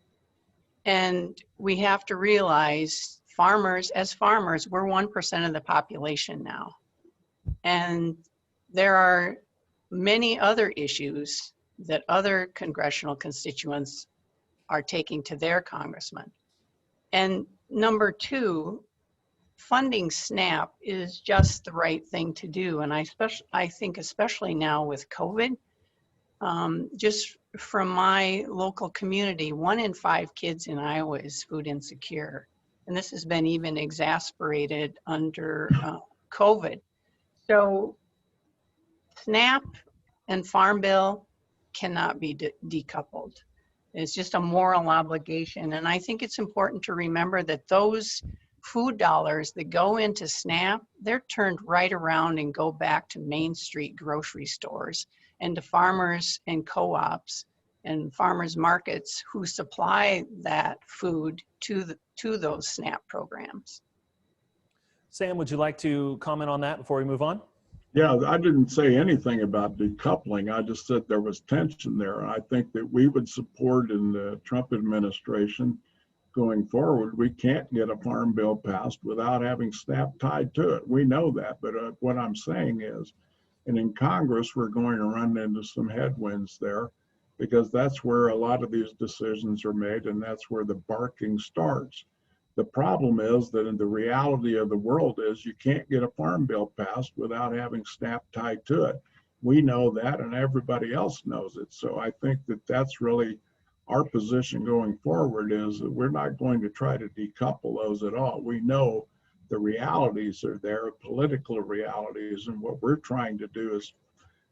And we have to realize as farmers, we're 1% of the population now. And there are many other issues that other congressional constituents are taking to their congressman. And number two, funding SNAP is just the right thing to do. And I think especially now with COVID, just from my local community, 1 in 5 kids in Iowa is food insecure. And this has been even exacerbated under COVID. So SNAP and Farm Bill cannot be decoupled. It's just a moral obligation. And I think it's important to remember that those food dollars that go into SNAP, they're turned right around and go back to Main Street grocery stores and to farmers and co-ops and farmers markets who supply that food to those SNAP programs. Sam, would you like to comment on that before we move on? Yeah, I didn't say anything about decoupling. I just said there was tension there. I think that we would support in the Trump administration going forward, we can't get a farm bill passed without having SNAP tied to it. We know that, but what I'm saying is, and in Congress, we're going to run into some headwinds there because that's where a lot of these decisions are made and that's where the barking starts. The problem is that in the reality of the world is you can't get a farm bill passed without having SNAP tied to it. We know that and everybody else knows it. So I think that that's really our position going forward, is that we're not going to try to decouple those at all. We know the realities are there, political realities, and what we're trying to do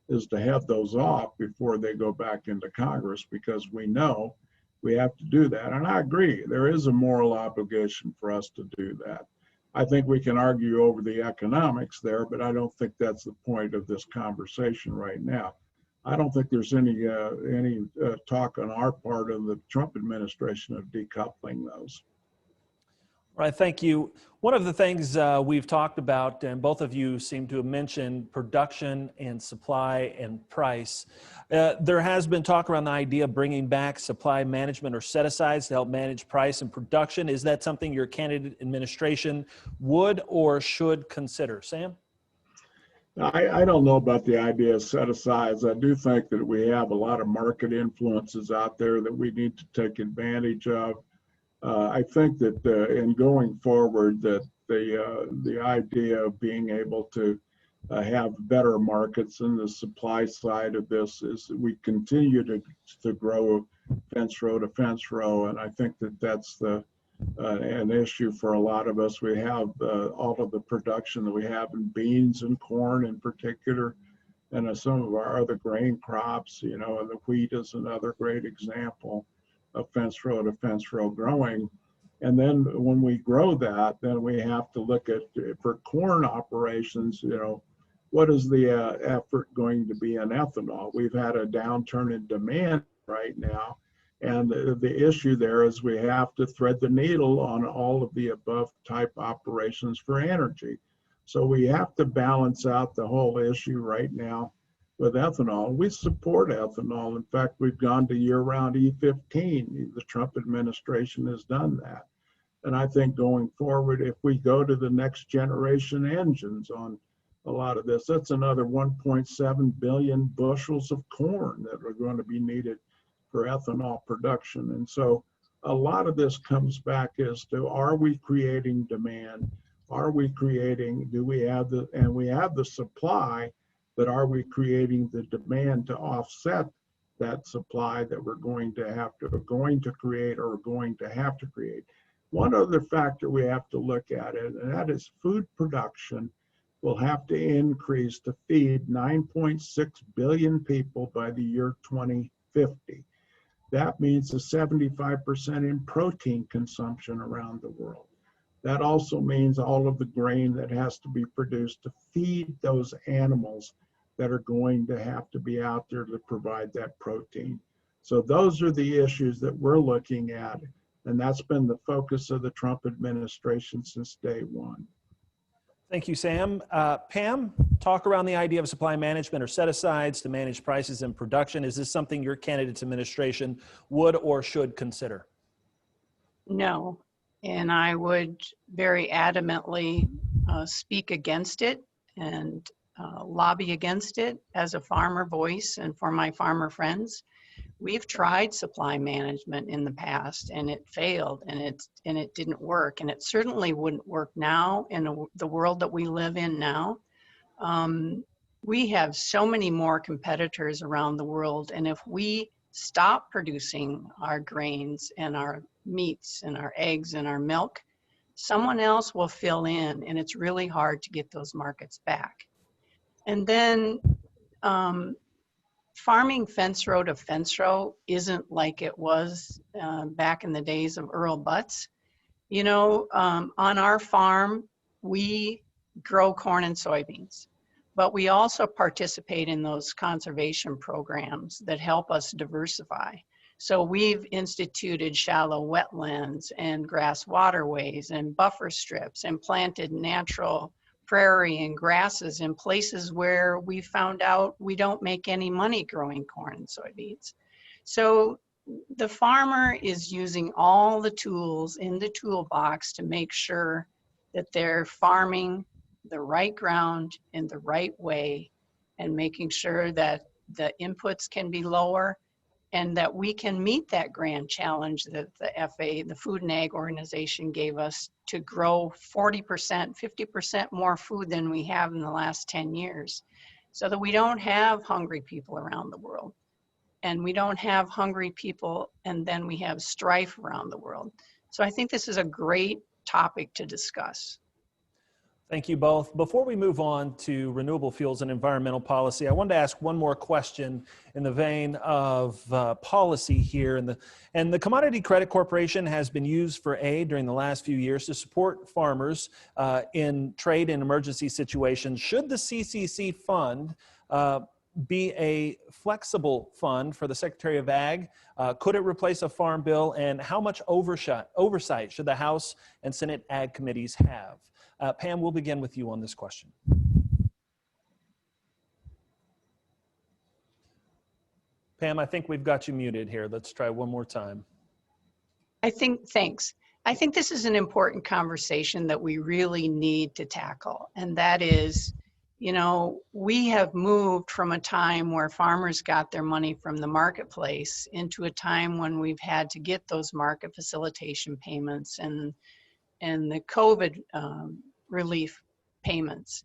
is to have those off before they go back into Congress, because we know we have to do that. And I agree, there is a moral obligation for us to do that. I think we can argue over the economics there, but I don't think that's the point of this conversation right now. I don't think there's any talk on our part of the Trump administration of decoupling those. All right, thank you. One of the things we've talked about, and both of you seem to have mentioned, production and supply and price. There has been talk around the idea of bringing back supply management or set-asides to help manage price and production. Is that something your candidate administration would or should consider? Sam? I don't know about the idea of set-asides. I do think that we have a lot of market influences out there that we need to take advantage of. I think that in going forward, that the idea of being able to have better markets in the supply side of this is that we continue to grow fence row to fence row, and I think that that's an issue for a lot of us. We have all of the production that we have in beans and corn in particular, and some of our other grain crops, you know, and the wheat is another great example of fence row to fence row growing. And then when we grow that, then we have to look at, for corn operations, you know, what is the effort going to be in ethanol? We've had a downturn in demand right now. And the issue there is we have to thread the needle on all of the above type operations for energy. So we have to balance out the whole issue right now with ethanol. We support ethanol. In fact, we've gone to year-round E15. The Trump administration has done that. And I think going forward, if we go to the next generation engines on a lot of this, that's another 1.7 billion bushels of corn that are going to be needed for ethanol production. And so a lot of this comes back as to, are we creating demand? Are we creating, do we have the, and we have the supply, but are we creating the demand to offset that supply that we're going to create or going to have to create? One other factor we have to look at it, and that is food production will have to increase to feed 9.6 billion people by the year 2050. That means a 75% in protein consumption around the world. That also means all of the grain that has to be produced to feed those animals that are going to have to be out there to provide that protein. So those are the issues that we're looking at, and that's been the focus of the Trump administration since day one. Thank you, Sam. Pam, talk around the idea of supply management or set-asides to manage prices and production. Is this something your candidate's administration would or should consider? No, and I would very adamantly speak against it and lobby against it as a farmer voice and for my farmer friends. We've tried supply management in the past and it failed and it didn't work, and it certainly wouldn't work now in the world that we live in now. We have so many more competitors around the world, and if we stop producing our grains and our meats and our eggs and our milk, someone else will fill in, and it's really hard to get those markets back. And then farming fence row to fence row isn't like it was back in the days of Earl Butz. You know, on our farm, we grow corn and soybeans, but we also participate in those conservation programs that help us diversify. So we've instituted shallow wetlands and grass waterways and buffer strips and planted natural prairie and grasses in places where we found out we don't make any money growing corn and soybeans. So the farmer is using all the tools in the toolbox to make sure that they're farming the right ground in the right way and making sure that the inputs can be lower and that we can meet that grand challenge that the FA, the Food and Ag Organization, gave us to grow 40%, 50% more food than we have in the last 10 years, so that we don't have hungry people around the world. And we don't have hungry people and then we have strife around the world. So I think this is a great topic to discuss. Thank you both. Before we move on to renewable fuels and environmental policy, I wanted to ask one more question in the vein of policy here. And the Commodity Credit Corporation has been used for aid during the last few years to support farmers in trade and emergency situations. Should the CCC fund be a flexible fund for the Secretary of Ag? Could it replace a farm bill? And how much oversight should the House and Senate Ag committees have? Pam, we'll begin with you on this question. Pam, I think we've got you muted here. Let's try one more time. Thanks. I think this is an important conversation that we really need to tackle. And that is, you know, we have moved from a time where farmers got their money from the marketplace into a time when we've had to get those market facilitation payments and the COVID relief payments.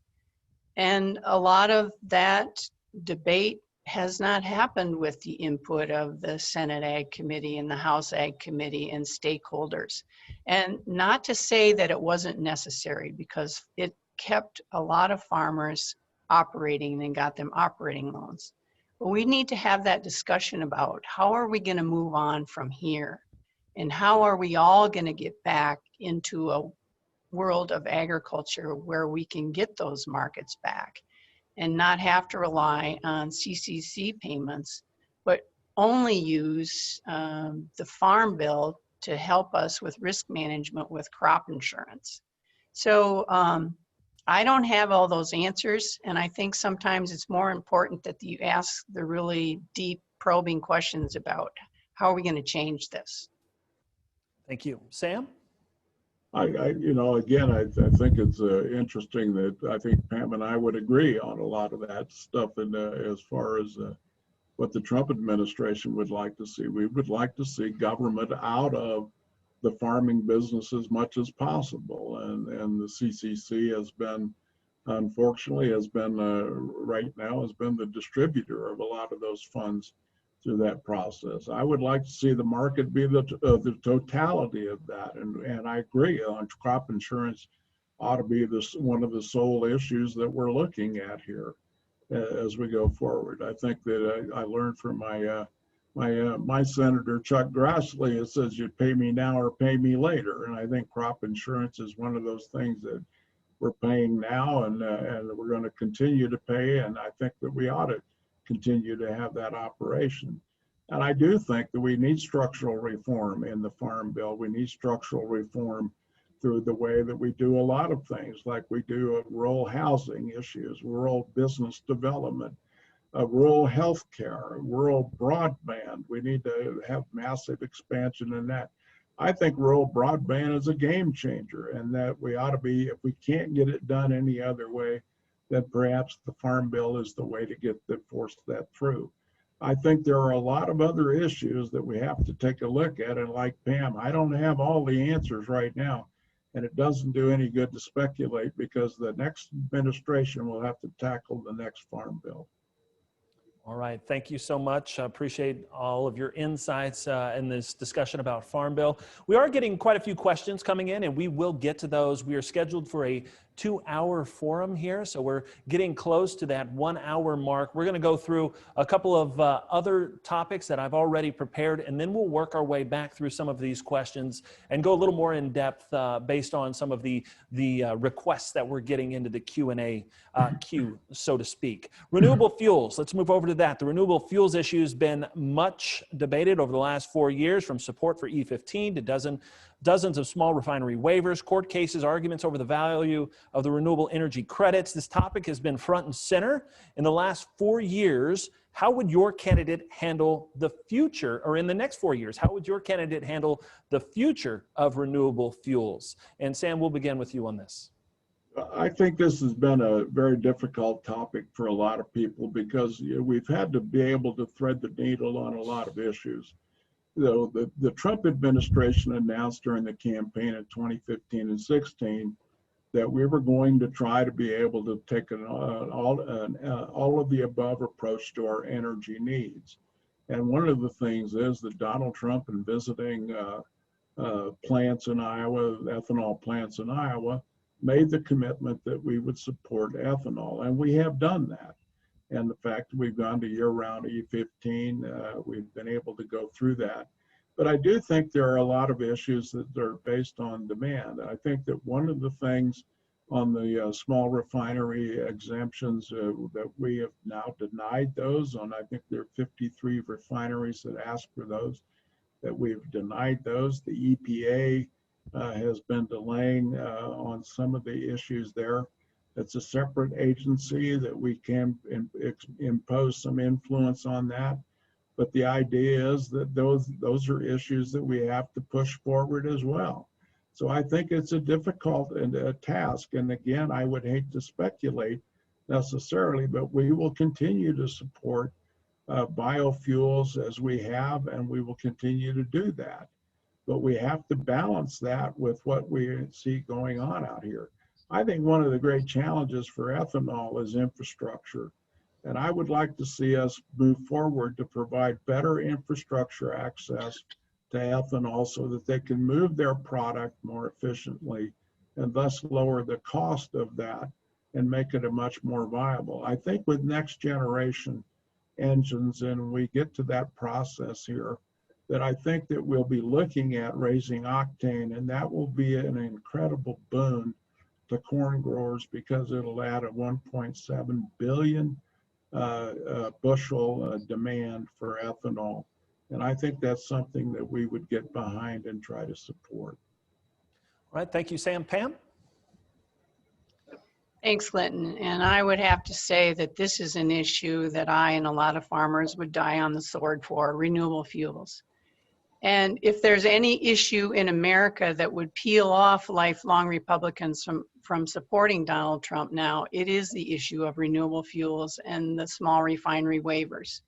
And a lot of that debate has not happened with the input of the Senate Ag Committee and the House Ag Committee and stakeholders. And not to say that it wasn't necessary, because it kept a lot of farmers operating and got them operating loans. But we need to have that discussion about how are we going to move on from here? And how are we all going to get back into a world of agriculture where we can get those markets back and not have to rely on CCC payments, but only use the Farm Bill to help us with risk management with crop insurance. So I don't have all those answers, and I think sometimes it's more important that you ask the really deep probing questions about how are we going to change this. Thank you. Sam? You know, again, I think it's interesting that I think Pam and I would agree on a lot of that stuff, and as far as what the Trump administration would like to see. We would like to see government out of the farming business as much as possible. And the CCC has been, unfortunately, right now has been the distributor of a lot of those funds through that process. I would like to see the market be the totality of that. And I agree on crop insurance ought to be one of the sole issues that we're looking at here as we go forward. I think that I learned from my Senator Chuck Grassley, it says you pay me now or pay me later. And I think crop insurance is one of those things that we're paying now and we're going to continue to pay. And I think that we ought to continue to have that operation. And I do think that we need structural reform in the Farm Bill. We need structural reform through the way that we do a lot of things, like we do rural housing issues, rural business development, rural health care, rural broadband. We need to have massive expansion in that. I think rural broadband is a game changer, and that we ought to be, if we can't get it done any other way, then perhaps the Farm Bill is the way to force that through. I think there are a lot of other issues that we have to take a look at, and like Pam, I don't have all the answers right now, and it doesn't do any good to speculate because the next administration will have to tackle the next Farm Bill. All right, thank you so much. I appreciate all of your insights in this discussion about Farm Bill. We are getting quite a few questions coming in, and we will get to those. We are scheduled for a 2-hour forum here, so we're getting close to that 1-hour mark. We're going to go through a couple of other topics that I've already prepared, and then we'll work our way back through some of these questions and go a little more in depth based on some of the requests that we're getting into the Q&A queue, so to speak. Renewable fuels, let's move over to that. The renewable fuels issue has been much debated over the last 4 years, from support for E15 to dozens of small refinery waivers, court cases, arguments over the value of the renewable energy credits. This topic has been front and center in the last 4 years. How would your candidate handle the future, or in the next 4 years, how would your candidate handle the future of renewable fuels? And Sam, we'll begin with you on this. I think this has been a very difficult topic for a lot of people because we've had to be able to thread the needle on a lot of issues. The Trump administration announced during the campaign in 2015 and 16 that we were going to try to be able to take an all of the above approach to our energy needs. And one of the things is that Donald Trump, in visiting plants in Iowa, ethanol plants in Iowa, made the commitment that we would support ethanol, and we have done that. And the fact that we've gone to year-round E15, we've been able to go through that. But I do think there are a lot of issues that are based on demand. I think that one of the things on the small refinery exemptions that we have now denied those on, I think there are 53 refineries that asked for those, that we've denied those. The EPA has been delaying on some of the issues there. It's a separate agency that we can impose some influence on that. But the idea is that those are issues that we have to push forward as well. So I think it's a difficult task. And again, I would hate to speculate necessarily, but we will continue to support biofuels as we have, and we will continue to do that. But we have to balance that with what we see going on out here. I think one of the great challenges for ethanol is infrastructure. And I would like to see us move forward to provide better infrastructure access to ethanol so that they can move their product more efficiently and thus lower the cost of that and make it a much more viable. I think with next generation engines, and we get to that process here, that I think that we'll be looking at raising octane, and that will be an incredible boon to corn growers because it'll add a 1.7 billion bushel demand for ethanol. And I think that's something that we would get behind and try to support. All right, thank you, Sam. Pam? Thanks, Clinton. And I would have to say that this is an issue that I and a lot of farmers would die on the sword for, renewable fuels. And if there's any issue in America that would peel off lifelong Republicans from supporting Donald Trump now, it is the issue of renewable fuels and the small refinery waivers.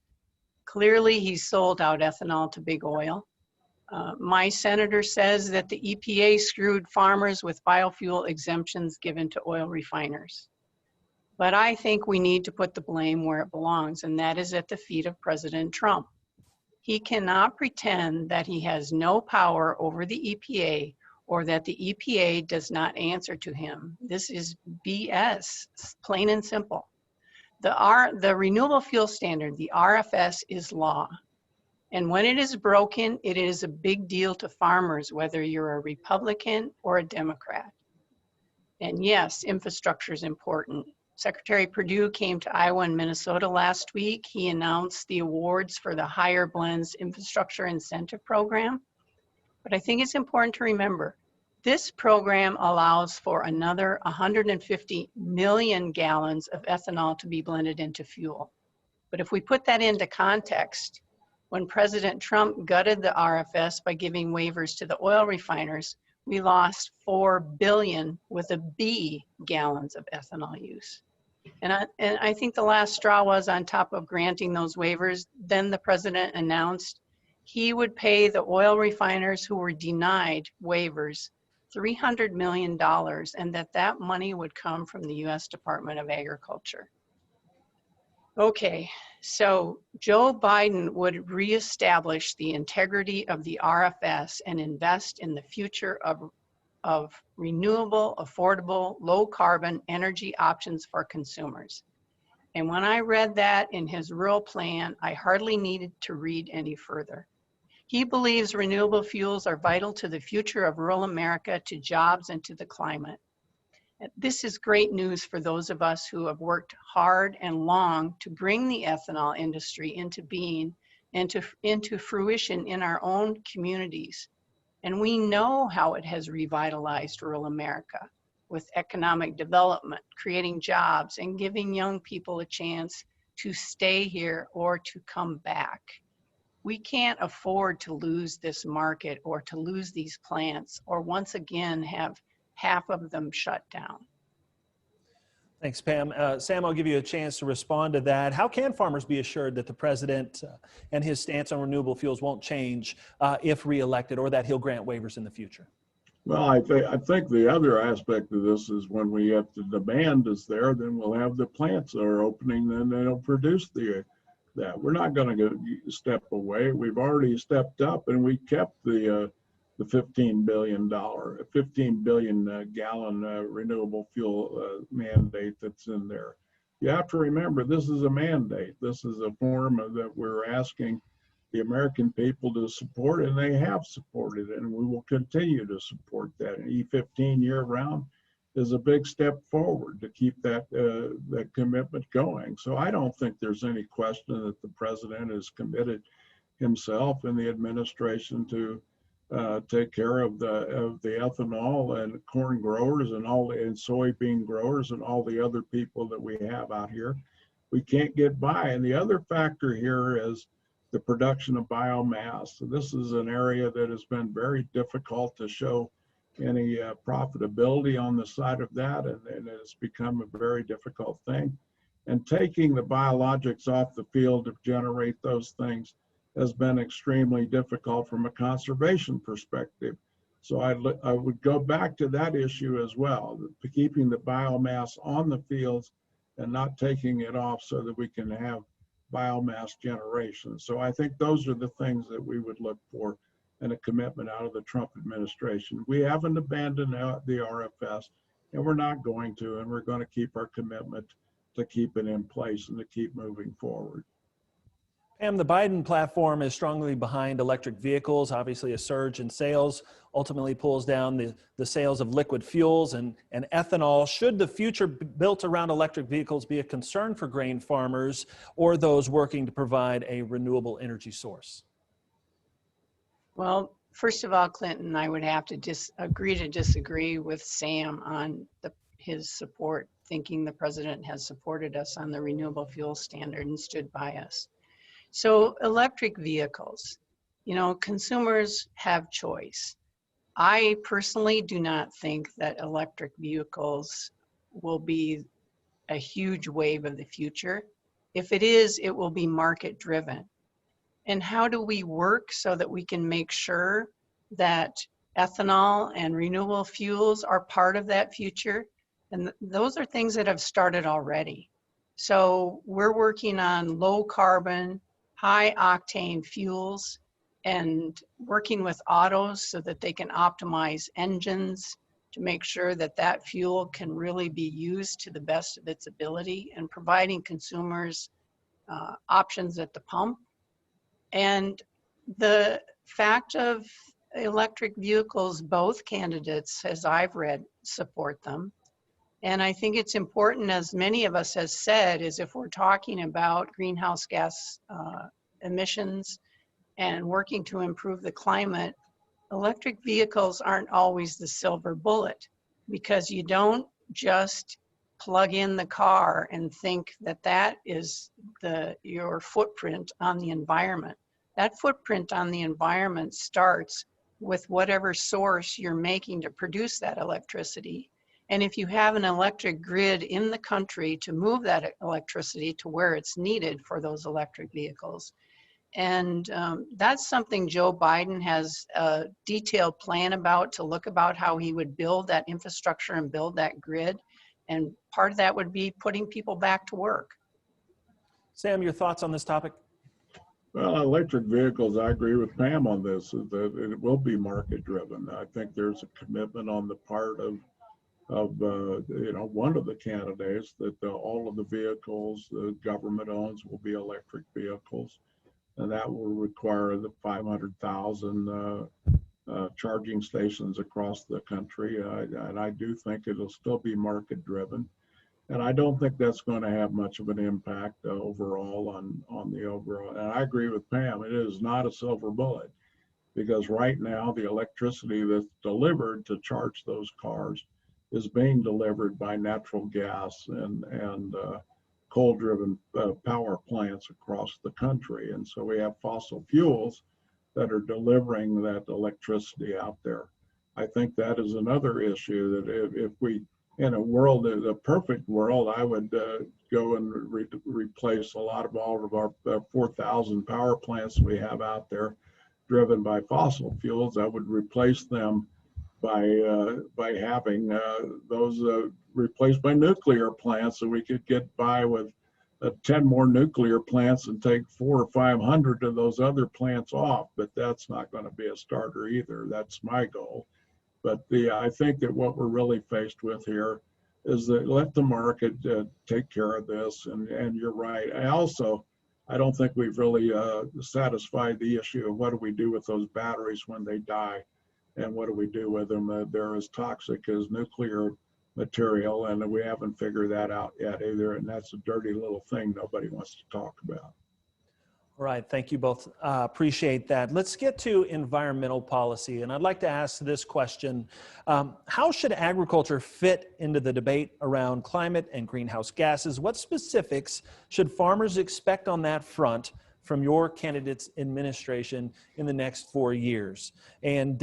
Clearly, he's sold out ethanol to big oil. My senator says that the EPA screwed farmers with biofuel exemptions given to oil refiners. But I think we need to put the blame where it belongs, and that is at the feet of President Trump. He cannot pretend that he has no power over the EPA or that the EPA does not answer to him. This is BS, plain and simple. The Renewable Fuel Standard, the RFS, is law. And when it is broken, it is a big deal to farmers, whether you're a Republican or a Democrat. And yes, infrastructure is important. Secretary Perdue came to Iowa and Minnesota last week. He announced the awards for the Higher Blends Infrastructure Incentive Program. But I think it's important to remember, this program allows for another 150 million gallons of ethanol to be blended into fuel. But if we put that into context, when President Trump gutted the RFS by giving waivers to the oil refiners, we lost 4 billion with a B gallons of ethanol use. And I think the last straw was, on top of granting those waivers, then the president announced he would pay the oil refiners who were denied waivers $300 million, and that money would come from the U.S. Department of Agriculture. Okay, so Joe Biden would reestablish the integrity of the RFS and invest in the future of renewable, affordable, low-carbon energy options for consumers. And when I read that in his rural plan, I hardly needed to read any further. He believes renewable fuels are vital to the future of rural America, to jobs, and to the climate. This is great news for those of us who have worked hard and long to bring the ethanol industry into being and into fruition in our own communities. And we know how it has revitalized rural America with economic development, creating jobs, and giving young people a chance to stay here or to come back. We can't afford to lose this market or to lose these plants or once again have half of them shut down. Thanks, Pam. Sam, I'll give you a chance to respond to that. How can farmers be assured that the president and his stance on renewable fuels won't change if reelected, or that he'll grant waivers in the future? Well, I think the other aspect of this is when we have the demand is there, then we'll have the plants that are opening, and they'll produce that. We're not going to go step away. We've already stepped up, and we kept the 15 billion gallon renewable fuel mandate that's in there. You have to remember, this is a mandate. This is a form that we're asking the American people to support, and they have supported it, and we will continue to support that. And E15 year round is a big step forward to keep that commitment going. So I don't think there's any question that the president is committed himself and the administration to take care of the ethanol and corn growers and soybean growers and all the other people that we have out here. We can't get by. And the other factor here is the production of biomass. So this is an area that has been very difficult to show any profitability on the side of that, and it's become a very difficult thing. And taking the biologics off the field to generate those things has been extremely difficult from a conservation perspective. So I would go back to that issue as well, keeping the biomass on the fields and not taking it off so that we can have biomass generation. So I think those are the things that we would look for in a commitment out of the Trump administration. We haven't abandoned the RFS, and we're not going to, and we're going to keep our commitment to keep it in place and to keep moving forward. Pam, the Biden platform is strongly behind electric vehicles. Obviously, a surge in sales ultimately pulls down the sales of liquid fuels and ethanol. Should the future built around electric vehicles be a concern for grain farmers or those working to provide a renewable energy source? Well, first of all, Clinton, I would have to disagree with Sam on his support, thinking the president has supported us on the renewable fuel standard and stood by us. So electric vehicles, consumers have choice. I personally do not think that electric vehicles will be a huge wave of the future. If it is, it will be market driven. And how do we work so that we can make sure that ethanol and renewable fuels are part of that future? And those are things that have started already. So we're working on low carbon, high octane fuels and working with autos so that they can optimize engines to make sure that that fuel can really be used to the best of its ability, and providing consumers options at the pump. And the fact of electric vehicles, both candidates, as I've read, support them. And I think it's important, as many of us has said, is if we're talking about greenhouse gas emissions and working to improve the climate, electric vehicles aren't always the silver bullet, because you don't just plug in the car and think that that is your footprint on the environment. That footprint on the environment starts with whatever source you're making to produce that electricity. And if you have an electric grid in the country to move that electricity to where it's needed for those electric vehicles. And that's something Joe Biden has a detailed plan about, to look about how he would build that infrastructure and build that grid. And part of that would be putting people back to work. Sam, your thoughts on this topic? Well, electric vehicles, I agree with Pam on this, is that it will be market driven. I think there's a commitment on the part of one of the candidates that all of the vehicles the government owns will be electric vehicles, and that will require the 500,000 charging stations across the country. And I do think it'll still be market driven. And I don't think that's going to have much of an impact overall on the overall. And I agree with Pam, it is not a silver bullet, because right now the electricity that's delivered to charge those cars is being delivered by natural gas and coal-driven power plants across the country. And so we have fossil fuels that are delivering that electricity out there. I think that is another issue, that if we, in a world, a perfect world, I would go and replace all of our 4,000 power plants we have out there driven by fossil fuels. I would replace them by having those replaced by nuclear plants, so we could get by with 10 more nuclear plants and take 400 or 500 of those other plants off. But that's not going to be a starter either. That's my goal. But I think that what we're really faced with here is that let the market take care of this. And you're right. I don't think we've really satisfied the issue of what do we do with those batteries when they die, and what do we do with them? They're as toxic as nuclear material, and we haven't figured that out yet either. And that's a dirty little thing nobody wants to talk about. All right, thank you both. Appreciate that. Let's get to environmental policy. And I'd like to ask this question. How should agriculture fit into the debate around climate and greenhouse gases? What specifics should farmers expect on that front from your candidate's administration in the next 4 years? And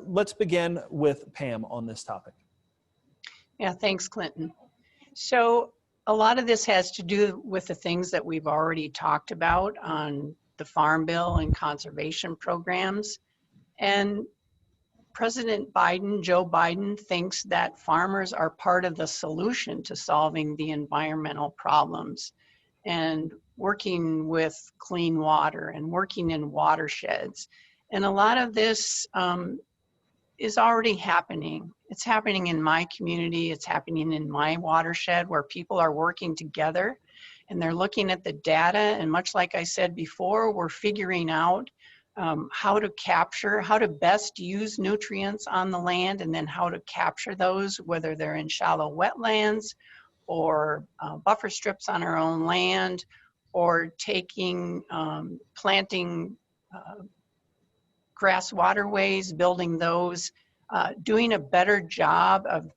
let's begin with Pam on this topic. Yeah, thanks, Clinton. So a lot of this has to do with the things that we've already talked about on the Farm Bill and conservation programs. And President Biden, Joe Biden, thinks that farmers are part of the solution to solving the environmental problems, and working with clean water and working in watersheds. And a lot of this is already happening. It's happening in my community. It's happening in my watershed, where people are working together and they're looking at the data. And much like I said before, we're figuring out how to best use nutrients on the land, and then how to capture those, whether they're in shallow wetlands or buffer strips on our own land, or planting grass waterways, building those, doing a better job of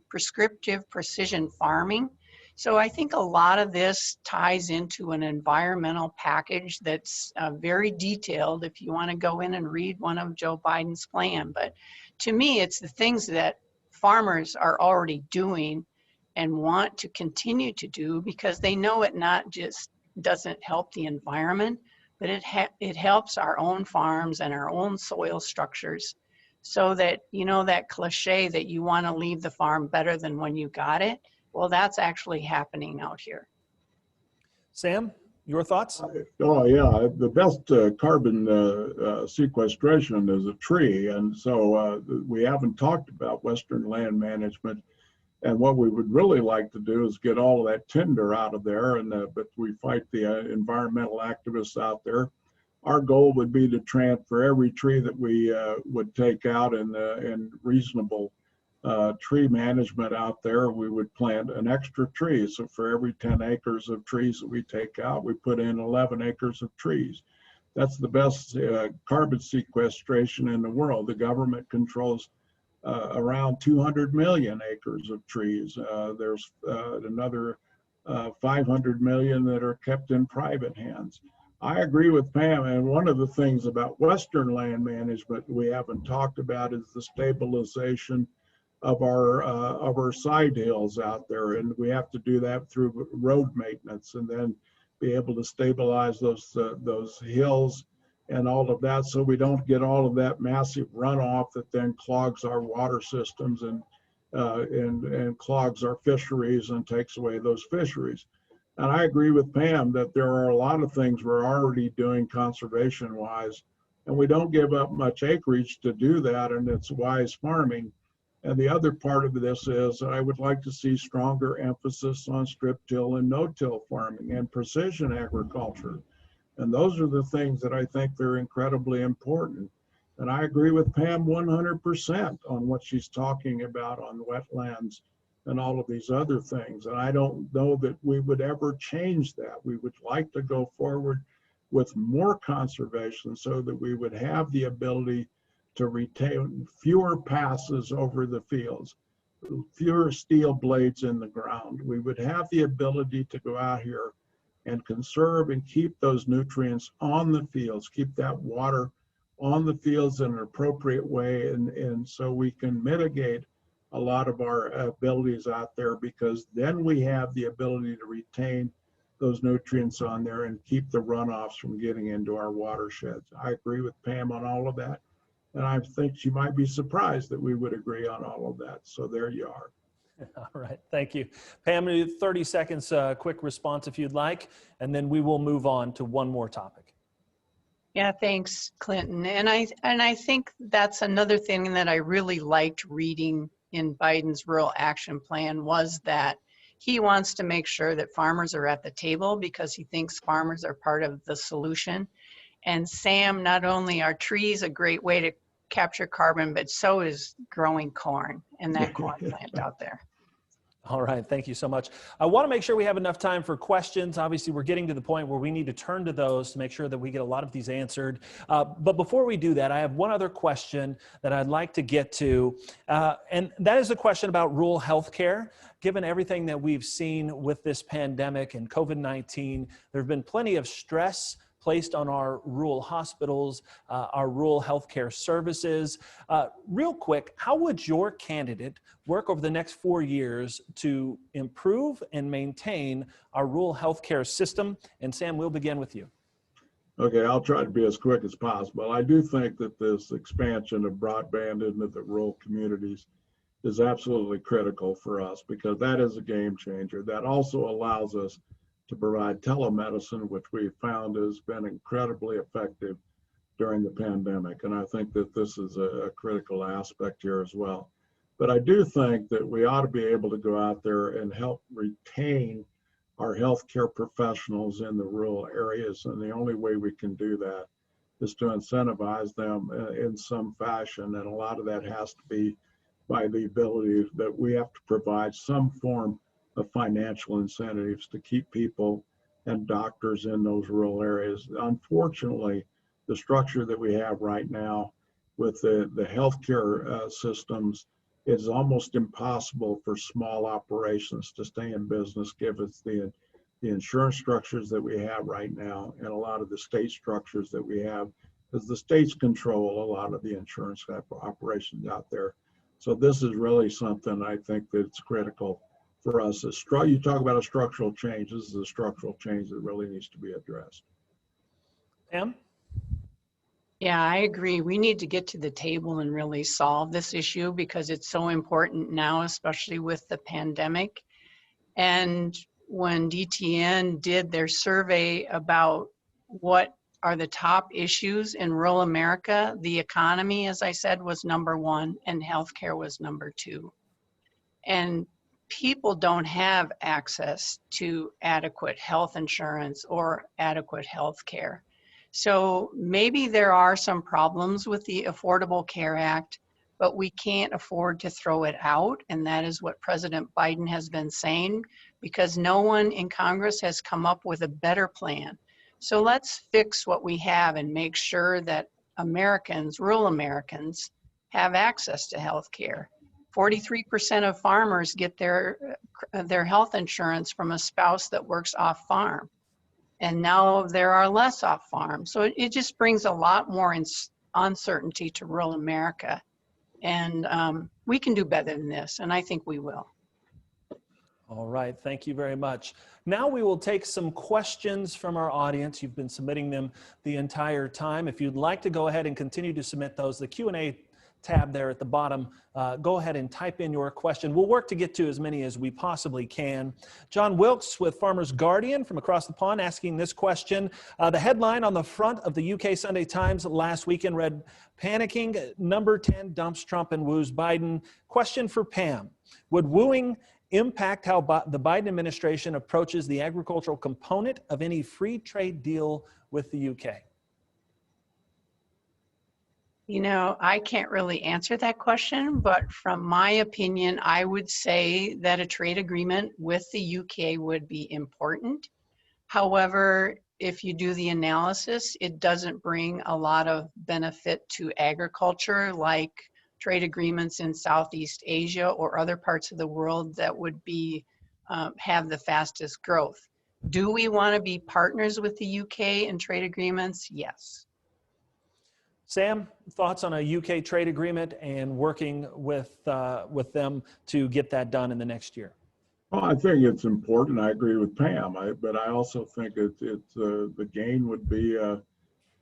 prescriptive precision farming. So I think a lot of this ties into an environmental package that's very detailed if you want to go in and read one of Joe Biden's plan. But to me, it's the things that farmers are already doing and want to continue to do, because they know it not just doesn't help the environment, but it helps our own farms and our own soil structures, so that, you know, that cliche that you want to leave the farm better than when you got it, well, that's actually happening out here. Sam, your thoughts? Oh yeah, the best carbon sequestration is a tree, and so we haven't talked about Western land management. And what we would really like to do is get all of that tinder out of there, and but we fight the environmental activists out there. Our goal would be to transfer every tree that we would take out in reasonable tree management out there. We would plant an extra tree. So for every 10 acres of trees that we take out, we put in 11 acres of trees. That's the best carbon sequestration in the world. The government controls around 200 million acres of trees. There's another 500 million that are kept in private hands. I agree with Pam, and one of the things about Western land management we haven't talked about is the stabilization of our side hills out there, and we have to do that through road maintenance, and then be able to stabilize those hills and all of that, so we don't get all of that massive runoff that then clogs our water systems and clogs our fisheries and takes away those fisheries. And I agree with Pam that there are a lot of things we're already doing conservation wise, and we don't give up much acreage to do that, and it's wise farming. And the other part of this is I would like to see stronger emphasis on strip till and no-till farming and precision agriculture. And those are the things that I think they're incredibly important. And I agree with Pam 100% on what she's talking about on wetlands and all of these other things. And I don't know that we would ever change that. We would like to go forward with more conservation so that we would have the ability to retain fewer passes over the fields, fewer steel blades in the ground. We would have the ability to go out here and conserve and keep those nutrients on the fields, keep that water on the fields in an appropriate way, and so we can mitigate a lot of our abilities out there, because then we have the ability to retain those nutrients on there and keep the runoffs from getting into our watersheds. I agree with Pam on all of that, and I think she might be surprised that we would agree on all of that. So there you are. All right, thank you. Pam, 30 seconds, quick response if you'd like, and then we will move on to one more topic. Yeah, thanks, Clinton. And I think that's another thing that I really liked reading in Biden's Rural Action Plan, was that he wants to make sure that farmers are at the table, because he thinks farmers are part of the solution. And Sam, not only are trees a great way to capture carbon, but so is growing corn and that corn plant out there. All right, thank you so much. I want to make sure we have enough time for questions. Obviously, we're getting to the point where we need to turn to those to make sure that we get a lot of these answered. But before we do that, I have one other question that I'd like to get to, and that is a question about rural health care. Given everything that we've seen with this pandemic and COVID-19, there have been plenty of stress placed on our rural hospitals, our rural healthcare services. Real quick, how would your candidate work over the next 4 years to improve and maintain our rural healthcare system? And Sam, we'll begin with you. Okay, I'll try to be as quick as possible. I do think that this expansion of broadband into the rural communities is absolutely critical for us, because that is a game changer. That also allows us to provide telemedicine, which we found has been incredibly effective during the pandemic. And I think that this is a critical aspect here as well. But I do think that we ought to be able to go out there and help retain our healthcare professionals in the rural areas. And the only way we can do that is to incentivize them in some fashion. And a lot of that has to be by the ability that we have to provide some form of financial incentives to keep people and doctors in those rural areas. Unfortunately, the structure that we have right now with the healthcare systems, it's almost impossible for small operations to stay in business, given the insurance structures that we have right now and a lot of the state structures that we have, because the states control a lot of the insurance operations out there. So this is really something I think that's critical for us. You talk about a structural change. This is a structural change that really needs to be addressed. Pam? Yeah, I agree. We need to get to the table and really solve this issue because it's so important now, especially with the pandemic. And when DTN did their survey about what are the top issues in rural America, the economy, as I said, was #1 and healthcare was #2. And people don't have access to adequate health insurance or adequate health care. So maybe there are some problems with the Affordable Care Act, but we can't afford to throw it out. And that is what President Biden has been saying, because no one in Congress has come up with a better plan. So let's fix what we have and make sure that Americans, rural Americans, have access to health care. 43% of farmers get their health insurance from a spouse that works off farm. And now there are less off farm. So it just brings a lot more uncertainty to rural America. And we can do better than this, and I think we will. All right, thank you very much. Now we will take some questions from our audience. You've been submitting them the entire time. If you'd like to go ahead and continue to submit those, the Q&A tab there at the bottom, go ahead and type in your question. We'll work to get to as many as we possibly can. John Wilkes with Farmers Guardian from across the pond asking this question. The headline on the front of the UK Sunday Times last weekend read, "Panicking, number 10 dumps Trump and woos Biden." Question for Pam. Would wooing impact how the Biden administration approaches the agricultural component of any free trade deal with the UK? You know, I can't really answer that question, but from my opinion, I would say that a trade agreement with the UK would be important. However, if you do the analysis, it doesn't bring a lot of benefit to agriculture like trade agreements in Southeast Asia or other parts of the world that would be have the fastest growth. Do we want to be partners with the UK in trade agreements? Yes. Sam, thoughts on a UK trade agreement and working with them to get that done in the next year? Well, I think it's important. I agree with Pam, but I also think the gain would be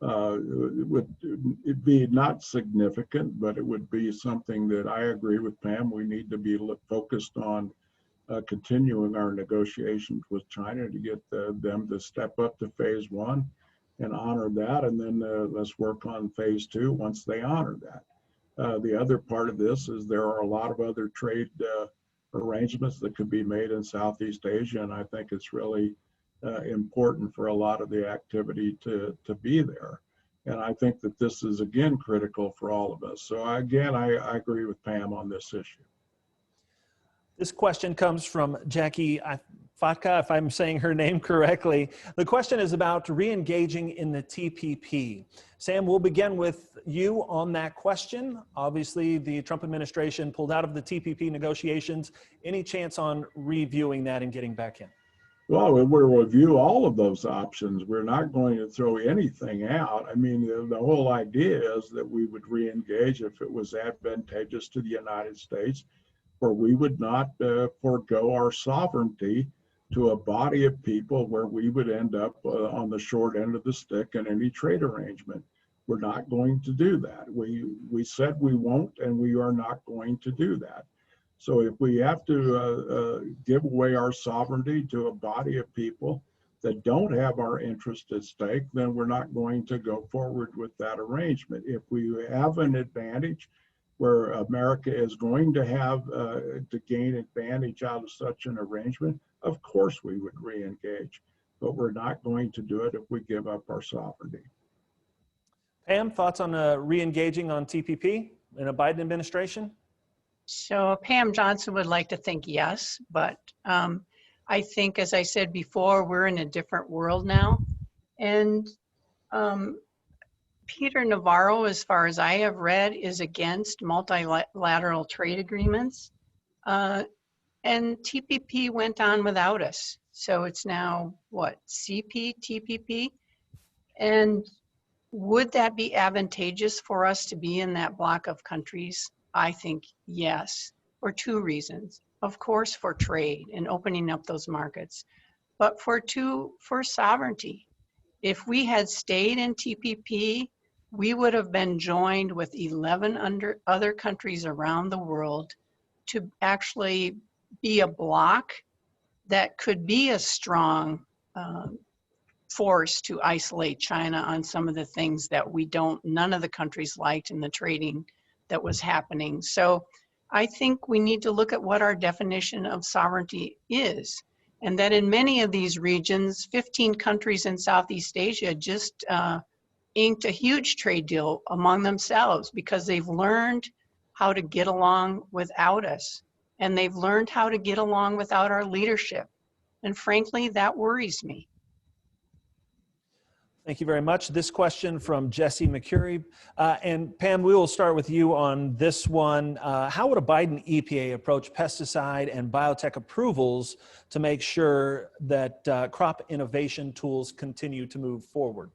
it'd be not significant, but it would be something that I agree with Pam. We need to be focused on continuing our negotiations with China to get them to step up to phase 1 and honor that, and then let's work on phase 2 once they honor that. The other part of this is there are a lot of other trade arrangements that could be made in Southeast Asia, and I think it's really important for a lot of the activity to be there. And I think that this is, again, critical for all of us. So again, I agree with Pam on this issue. This question comes from Jackie Fatka, if I'm saying her name correctly. The question is about re-engaging in the TPP. Sam, we'll begin with you on that question. Obviously, the Trump administration pulled out of the TPP negotiations. Any chance on reviewing that and getting back in? Well, we'll review all of those options. We're not going to throw anything out. I mean, the whole idea is that we would re-engage if it was advantageous to the United States, or we would not forego our sovereignty to a body of people where we would end up on the short end of the stick in any trade arrangement. We're not going to do that. We said we won't, and we are not going to do that. So if we have to give away our sovereignty to a body of people that don't have our interest at stake, then we're not going to go forward with that arrangement. If we have an advantage where America is going to have to gain advantage out of such an arrangement, of course we would re-engage, but we're not going to do it if we give up our sovereignty. Pam, thoughts on re-engaging on TPP in a Biden administration? So Pam Johnson would like to think yes, but I think, as I said before, we're in a different world now. And Peter Navarro, as far as I have read, is against multilateral trade agreements. And TPP went on without us. So it's now, what, CP, TPP? And would that be advantageous for us to be in that block of countries? I think yes, for 2 reasons. Of course, for trade and opening up those markets, but for sovereignty. If we had stayed in TPP, we would have been joined with 11 other countries around the world to actually be a bloc that could be a strong force to isolate China on some of the things that none of the countries liked in the trading that was happening. So I think we need to look at what our definition of sovereignty is. And that in many of these regions, 15 countries in Southeast Asia just inked a huge trade deal among themselves because they've learned how to get along without us. And they've learned how to get along without our leadership. And frankly, that worries me. Thank you very much. This question from Jesse McCurry. And Pam, we will start with you on this one. How would a Biden EPA approach pesticide and biotech approvals to make sure that crop innovation tools continue to move forward?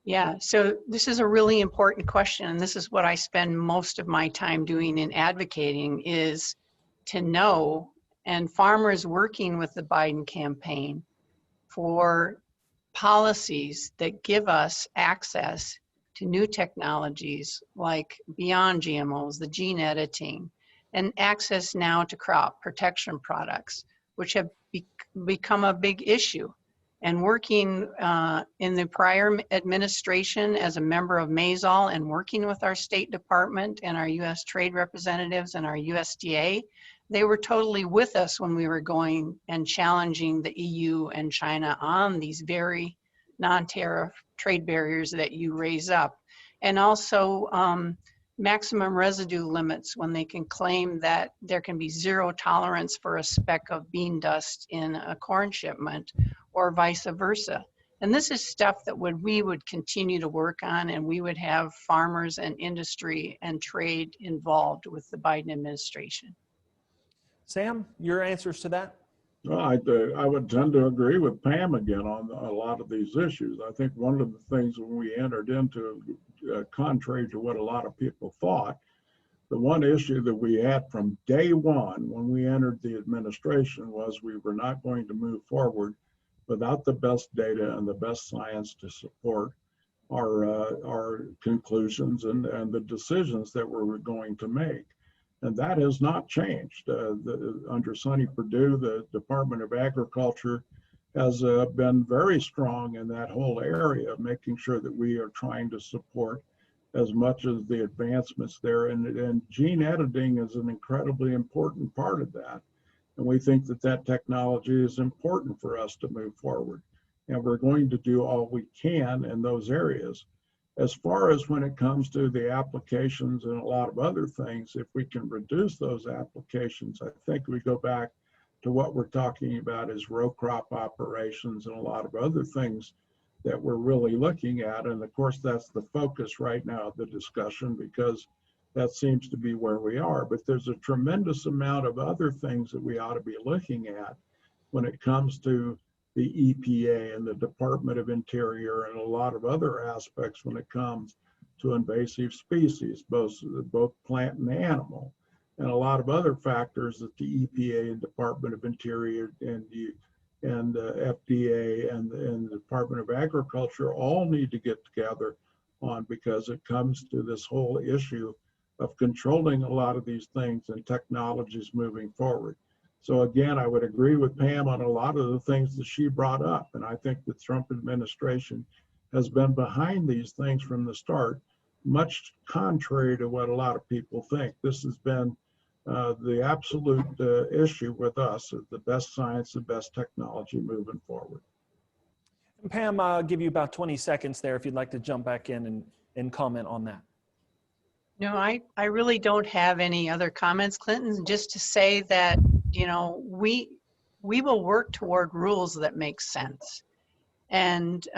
Yeah, so this is a really important question, and this is what I spend most of my time doing in advocating, is to know, and farmers working with the Biden campaign, for policies that give us access to new technologies like beyond GMOs, the gene editing, and access now to crop protection products, which have become a big issue. And working in the prior administration as a member of MASOL and working with our State Department and our U.S. trade representatives and our USDA, they were totally with us when we were going and challenging the EU and China on these very non-tariff trade barriers that you raise up. And also maximum residue limits when they can claim that there can be zero tolerance for a speck of bean dust in a corn shipment or vice versa. And this is stuff that we would continue to work on, and we would have farmers and industry and trade involved with the Biden administration. Sam, your answers to that? Well, I would tend to agree with Pam again on a lot of these issues. I think one of the things when we entered into, contrary to what a lot of people thought, the one issue that we had from day one when we entered the administration was we were not going to move forward without the best data and the best science to support our conclusions and the decisions that we were going to make. And that has not changed. Under Sonny Perdue, the Department of Agriculture has been very strong in that whole area, making sure that we are trying to support as much as the advancements there. And gene editing is an incredibly important part of that. And we think that that technology is important for us to move forward. And we're going to do all we can in those areas. As far as when it comes to the applications and a lot of other things, if we can reduce those applications, I think we go back to what we're talking about is row crop operations and a lot of other things that we're really looking at. And of course, that's the focus right now of the discussion because that seems to be where we are. But there's a tremendous amount of other things that we ought to be looking at when it comes to the EPA and the Department of Interior and a lot of other aspects when it comes to invasive species, both plant and animal, and a lot of other factors that the EPA and Department of Interior and FDA and the Department of Agriculture all need to get together on, because it comes to this whole issue of controlling a lot of these things and technologies moving forward. So again, I would agree with Pam on a lot of the things that she brought up. And I think the Trump administration has been behind these things from the start, much contrary to what a lot of people think. This has been the absolute issue with us, is the best science, the best technology moving forward. And Pam, I'll give you about 20 seconds there if you'd like to jump back in and comment on that. No, I really don't have any other comments, Clinton, just to say that, you know, we will work toward rules that make sense. And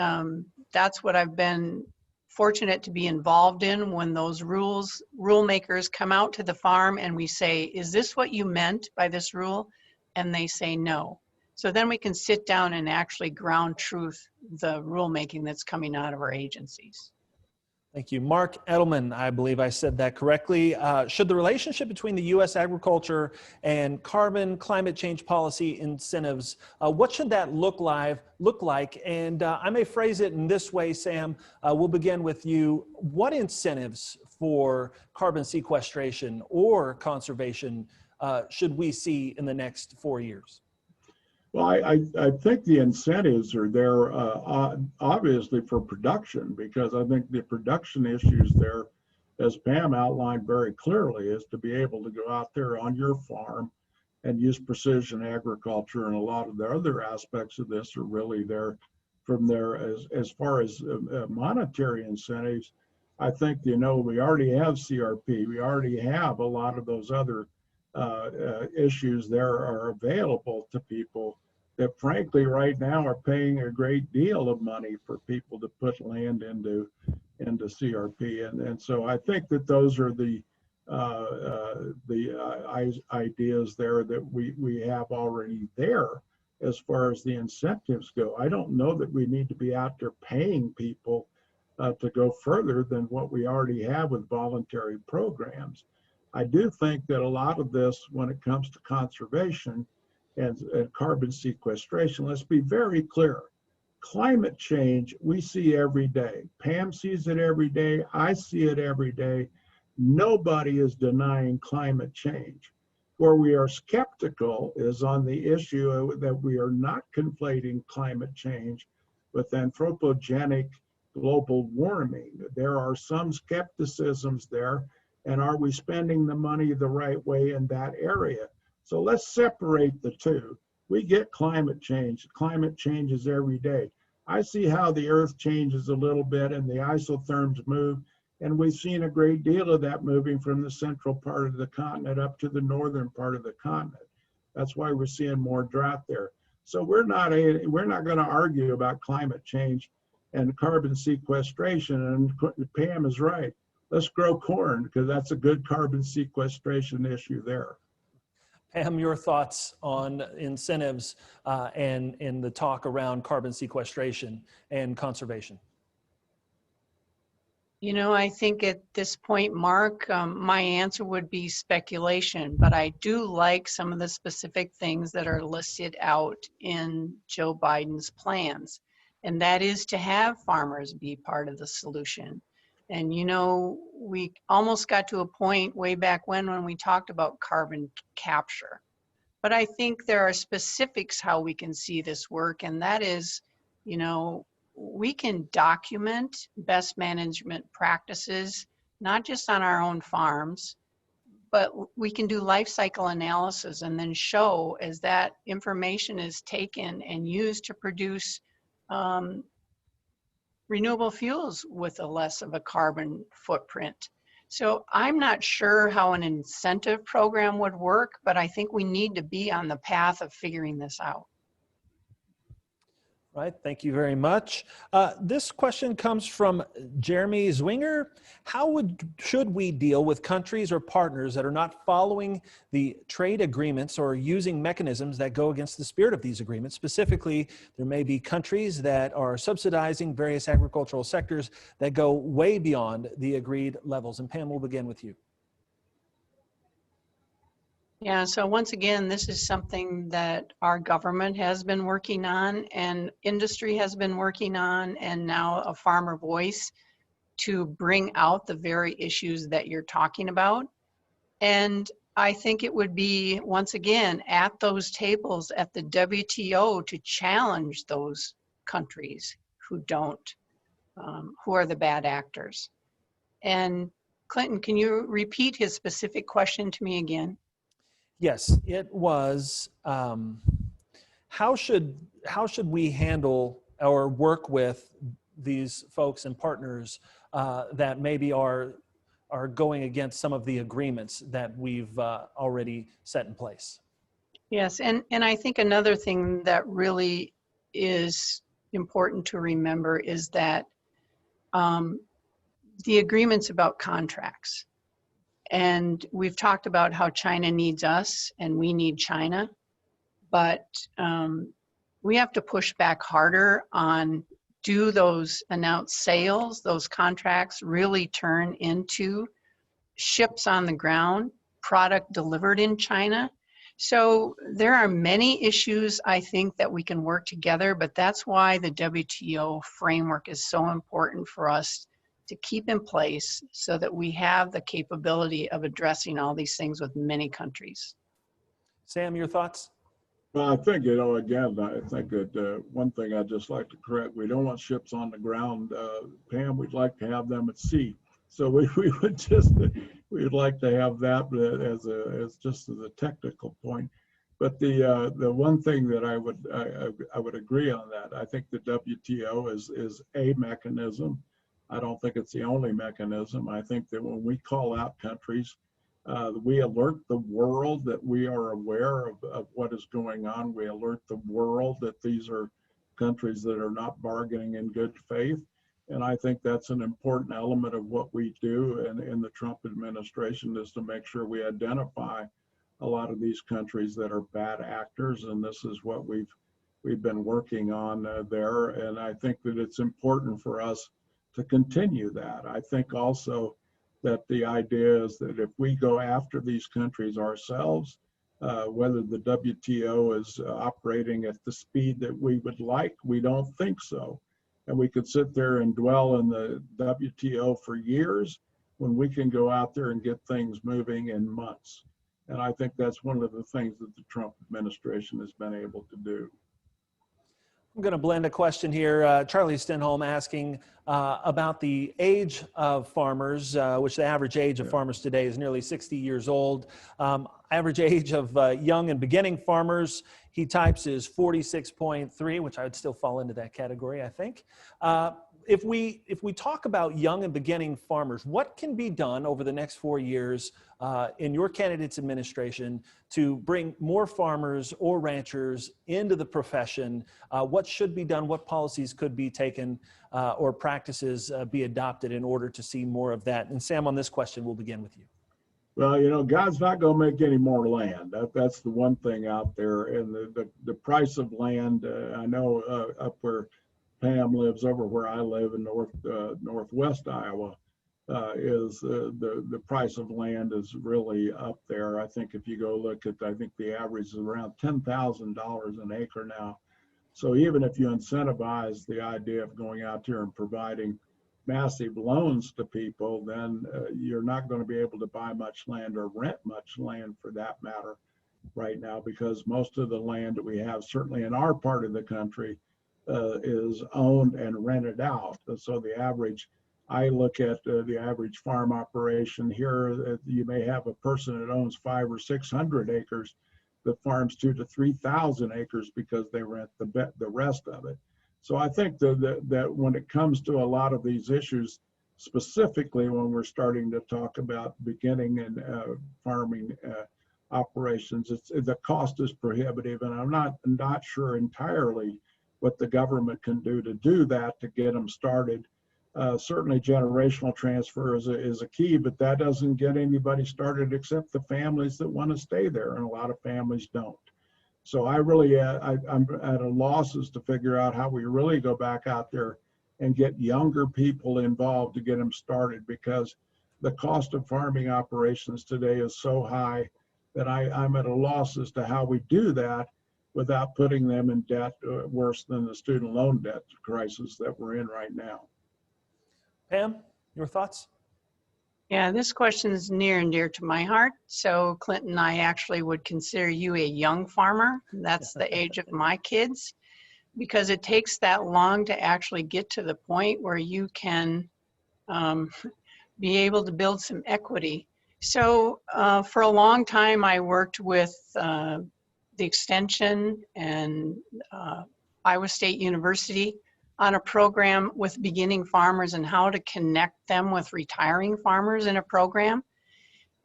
that's what I've been fortunate to be involved in, when those rule makers come out to the farm and we say, is this what you meant by this rule? And they say no. So then we can sit down and actually ground truth the rulemaking that's coming out of our agencies. Thank you. Mark Edelman, I believe I said that correctly. Should the relationship between the U.S. agriculture and climate change policy incentives, what should that look like? And I may phrase it in this way, Sam. We'll begin with you. What incentives for carbon sequestration or conservation should we see in the next 4 years? Well, I think the incentives are there obviously for production, because I think the production issues there, as Pam outlined very clearly, is to be able to go out there on your farm and use precision agriculture, and a lot of the other aspects of this are really there from there. As far as monetary incentives, I think, we already have CRP, we already have a lot of those other issues there are available to people that frankly right now are paying a great deal of money for people to put land into CRP. And so I think that those are the ideas there that we have already there as far as the incentives go. I don't know that we need to be out there paying people to go further than what we already have with voluntary programs. I do think that a lot of this, when it comes to conservation and carbon sequestration, let's be very clear. Climate change, we see every day. Pam sees it every day. I see it every day. Nobody is denying climate change. Where we are skeptical is on the issue that we are not conflating climate change with anthropogenic global warming. There are some skepticisms there. And are we spending the money the right way in that area? So let's separate the two. We get climate change. Climate changes every day. I see how the earth changes a little bit and the isotherms move. And we've seen a great deal of that moving from the central part of the continent up to the northern part of the continent. That's why we're seeing more drought there. So we're not going to argue about climate change and carbon sequestration. And Pam is right. Let's grow corn, because that's a good carbon sequestration issue there. Pam, your thoughts on incentives and in the talk around carbon sequestration and conservation? I think at this point, Mark, my answer would be speculation, but I do like some of the specific things that are listed out in Joe Biden's plans, and that is to have farmers be part of the solution. And we almost got to a point way back when we talked about carbon capture. But I think there are specifics how we can see this work, and that is, we can document best management practices, not just on our own farms, but we can do life cycle analysis and then show as that information is taken and used to produce renewable fuels with a less of a carbon footprint. So I'm not sure how an incentive program would work, but I think we need to be on the path of figuring this out. Right, thank you very much. This question comes from Jeremy Zwinger. How should we deal with countries or partners that are not following the trade agreements or using mechanisms that go against the spirit of these agreements? Specifically, there may be countries that are subsidizing various agricultural sectors that go way beyond the agreed levels. And Pam, we'll begin with you. Yeah, so once again, this is something that our government has been working on and industry has been working on, and now a farmer voice to bring out the very issues that you're talking about. And I think it would be, once again, at those tables at the WTO to challenge those countries who don't, who are the bad actors. And Clinton, can you repeat his specific question to me again? Yes, it was, how should we handle or work with these folks and partners that maybe are going against some of the agreements that we've already set in place? Yes, and I think another thing that really is important to remember is that the agreements about contracts. And we've talked about how China needs us and we need China, but we have to push back harder on do those announced sales, those contracts really turn into ships on the ground, product delivered in China. So there are many issues, I think, that we can work together, but that's why the WTO framework is so important for us to keep in place so that we have the capability of addressing all these things with many countries. Sam, your thoughts? Well, I think, again, I think that one thing I'd just like to correct, we don't want ships on the ground. Pam, we'd like to have them at sea. So we we'd like to have that as just as a technical point. But the one thing that I would agree on that, I think the WTO is a mechanism. I don't think it's the only mechanism. I think that when we call out countries, we alert the world that we are aware of what is going on. We alert the world that these are countries that are not bargaining in good faith. And I think that's an important element of what we do in the Trump administration, is to make sure we identify a lot of these countries that are bad actors. And this is what we've been working on there. And I think that it's important for us to continue that. I think also that the idea is that if we go after these countries ourselves, whether the WTO is operating at the speed that we would like, we don't think so. And we could sit there and dwell in the WTO for years when we can go out there and get things moving in months. And I think that's one of the things that the Trump administration has been able to do. I'm going to blend a question here. Charlie Stenholm asking about the age of farmers, which the average age of farmers today is nearly 60 years old. Average age of young and beginning farmers, he types, is 46.3, which I would still fall into that category, I think. If we talk about young and beginning farmers, what can be done over the next 4 years in your candidate's administration to bring more farmers or ranchers into the profession? What should be done? What policies could be taken or practices be adopted in order to see more of that? And Sam, on this question, we'll begin with you. Well, you know, God's not going to make any more land. That's the one thing out there. And the price of land, I know up where Pam lives, over where I live in northwest Iowa, is the price of land is really up there. I think if you go look at, I think the average is around $10,000 an acre now. So even if you incentivize the idea of going out here and providing massive loans to people, then you're not going to be able to buy much land or rent much land for that matter right now, because most of the land that we have, certainly in our part of the country, is owned and rented out. So the average, I look at the average farm operation here, you may have a person that owns 500 or 600 acres that farms 2,000 to 3,000 acres because they rent the rest of it. So I think that when it comes to a lot of these issues, specifically when we're starting to talk about beginning and farming operations, the cost is prohibitive, and I'm not sure entirely what the government can do to do that, to get them started. Certainly generational transfer is a key, but that doesn't get anybody started except the families that want to stay there, and a lot of families don't. So I really, I'm at a loss as to figure out how we really go back out there and get younger people involved to get them started, because the cost of farming operations today is so high that I'm at a loss as to how we do that without putting them in debt worse than the student loan debt crisis that we're in right now. Pam, your thoughts? Yeah, this question is near and dear to my heart. So Clinton, I actually would consider you a young farmer. That's the age of my kids, because it takes that long to actually get to the point where you can be able to build some equity. So for a long time, I worked with the Extension and Iowa State University on a program with beginning farmers and how to connect them with retiring farmers in a program.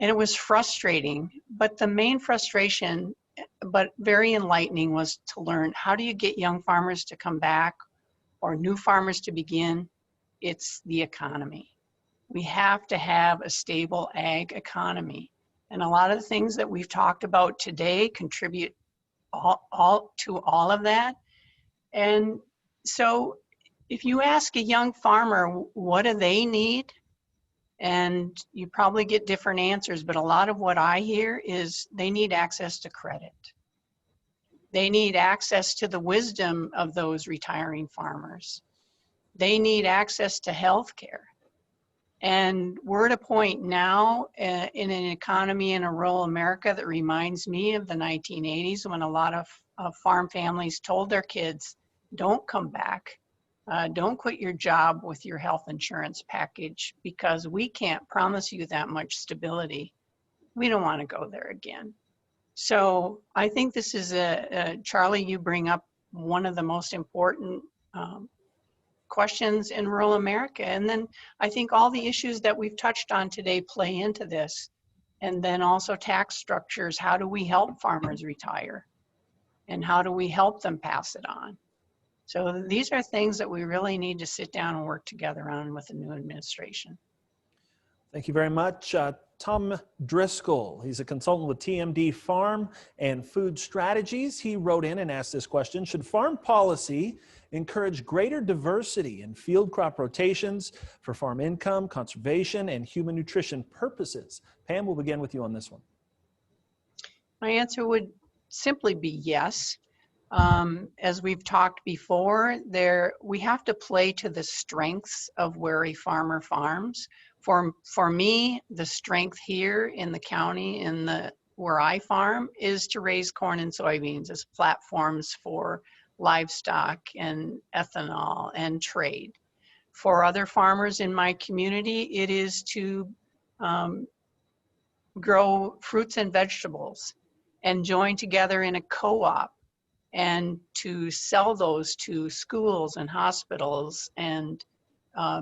And it was frustrating, but the main frustration, but very enlightening, was to learn, how do you get young farmers to come back or new farmers to begin? It's the economy. We have to have a stable ag economy. And a lot of the things that we've talked about today contribute all to all of that. And so if you ask a young farmer, what do they need? And you probably get different answers, but a lot of what I hear is they need access to credit. They need access to the wisdom of those retiring farmers. They need access to health care. And we're at a point now in an economy in a rural America that reminds me of the 1980s when a lot of farm families told their kids, don't come back. Don't quit your job with your health insurance package because we can't promise you that much stability. We don't want to go there again. So I think this is Charlie, you bring up one of the most important questions in rural America. And then I think all the issues that we've touched on today play into this. And then also tax structures. How do we help farmers retire? And how do we help them pass it on? So these are things that we really need to sit down and work together on with the new administration. Thank you very much. Tom Driscoll, he's a consultant with TMD Farm and Food Strategies. He wrote in and asked this question: should farm policy encourage greater diversity in field crop rotations for farm income, conservation, and human nutrition purposes? Pam, we'll begin with you on this one. My answer would simply be yes. As we've talked before, we have to play to the strengths of where a farmer farms. For me, the strength here in the county, where I farm, is to raise corn and soybeans as platforms for livestock and ethanol and trade. For other farmers in my community, it is to grow fruits and vegetables and join together in a co-op and to sell those to schools and hospitals and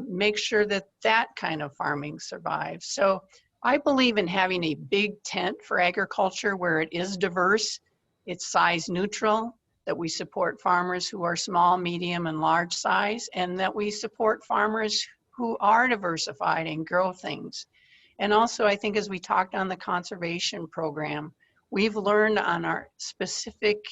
make sure that that kind of farming survives. So I believe in having a big tent for agriculture where it is diverse, it's size neutral, that we support farmers who are small, medium, and large size, and that we support farmers who are diversified and grow things. And also, I think as we talked on the conservation program, we've learned on our specific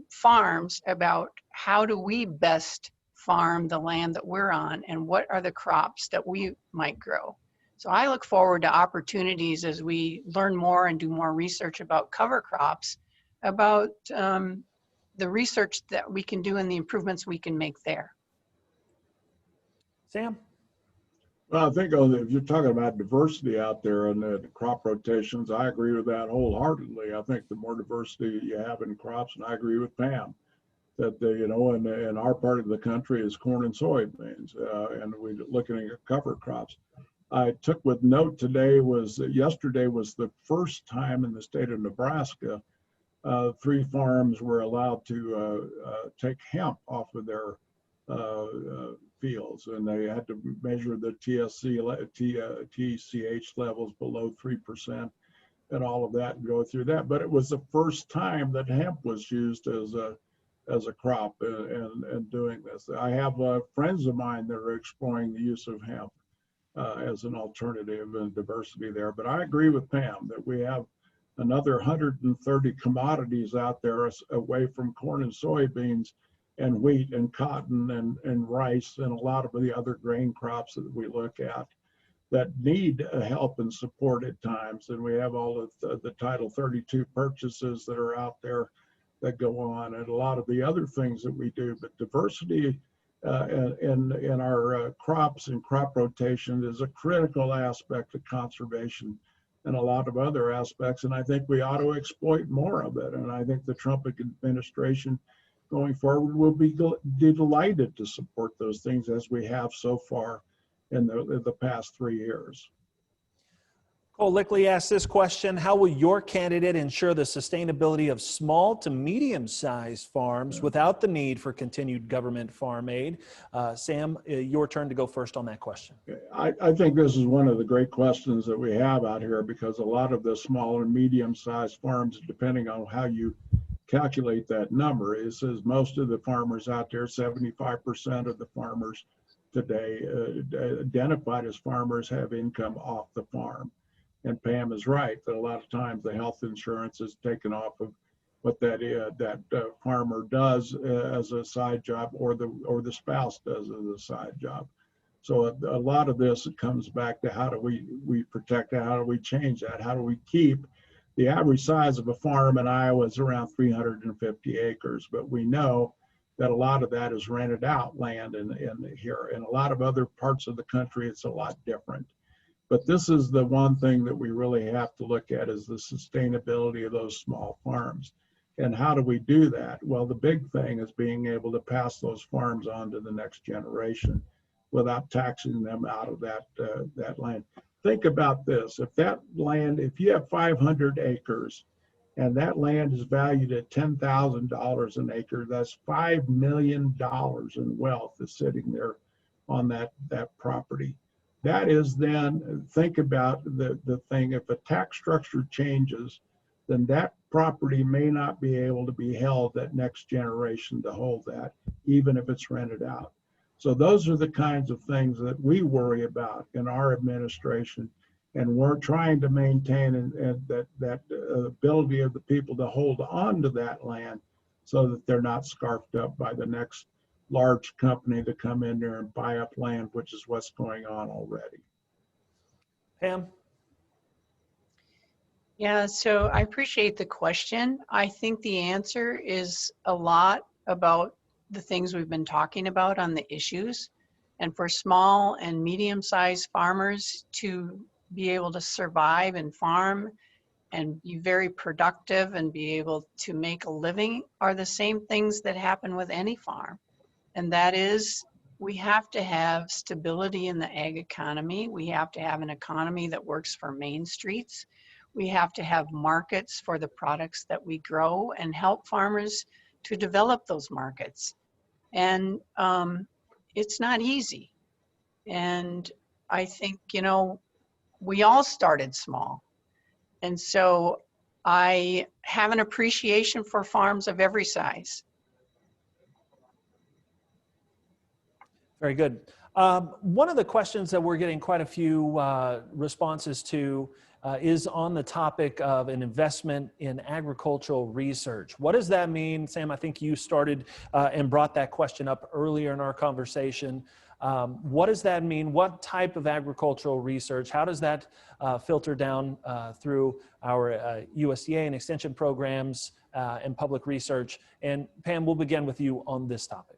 farms about how do we best farm the land that we're on and what are the crops that we might grow. So I look forward to opportunities as we learn more and do more research about cover crops, about the research that we can do and the improvements we can make there. Sam? Well, I think if you're talking about diversity out there and the crop rotations, I agree with that wholeheartedly. I think the more diversity you have in crops, and I agree with Pam, that in our part of the country is corn and soybeans, and we're looking at cover crops. I took with note yesterday was the first time in the state of Nebraska 3 farms were allowed to take hemp off of their fields, and they had to measure the TCH levels below 3% and all of that and go through that. But it was the first time that hemp was used as a crop and doing this. I have friends of mine that are exploring the use of hemp as an alternative and diversity there. But I agree with Pam that we have another 130 commodities out there away from corn and soybeans and wheat and cotton and rice and a lot of the other grain crops that we look at that need help and support at times. And we have all of the Title 32 purchases that are out there that go on and a lot of the other things that we do. But diversity in our crops and crop rotation is a critical aspect of conservation and a lot of other aspects. And I think we ought to exploit more of it. And I think the Trump administration going forward will be delighted to support those things as we have so far in the past 3 years. Cole Lickley asked this question: how will your candidate ensure the sustainability of small to medium-sized farms without the need for continued government farm aid? Sam, your turn to go first on that question. I think this is one of the great questions that we have out here, because a lot of the small and medium-sized farms, depending on how you calculate that number, it says most of the farmers out there, 75% of the farmers today identified as farmers have income off the farm. And Pam is right that a lot of times the health insurance is taken off of what that farmer does as a side job, or the spouse does as a side job. So a lot of this comes back to how do we protect that, how do we change that, how do we keep the average size of a farm in Iowa is around 350 acres, but we know that a lot of that is rented out land in here. In a lot of other parts of the country, it's a lot different. But this is the one thing that we really have to look at, is the sustainability of those small farms. And how do we do that? Well, the big thing is being able to pass those farms on to the next generation without taxing them out of that land. Think about this. If that land, if you have 500 acres and that land is valued at $10,000 an acre, that's $5 million in wealth that's sitting there on that property. That is then, think about the thing, if a tax structure changes, then that property may not be able to be held that next generation to hold that, even if it's rented out. So those are the kinds of things that we worry about in our administration, and we're trying to maintain that ability of the people to hold on to that land so that they're not scarfed up by the next large company to come in there and buy up land, which is what's going on already. Pam? Yeah, so I appreciate the question. I think the answer is a lot about the things we've been talking about on the issues. And for small and medium-sized farmers to be able to survive and farm and be very productive and be able to make a living are the same things that happen with any farm. And that is, we have to have stability in the ag economy. We have to have an economy that works for Main Streets. We have to have markets for the products that we grow and help farmers to develop those markets. And it's not easy. And I think, you know, we all started small. And so I have an appreciation for farms of every size. Very good. One of the questions that we're getting quite a few responses to is on the topic of an investment in agricultural research. What does that mean? Sam, I think you started and brought that question up earlier in our conversation. What does that mean? What type of agricultural research? How does that filter down through our USDA and extension programs and public research? And Pam, we'll begin with you on this topic.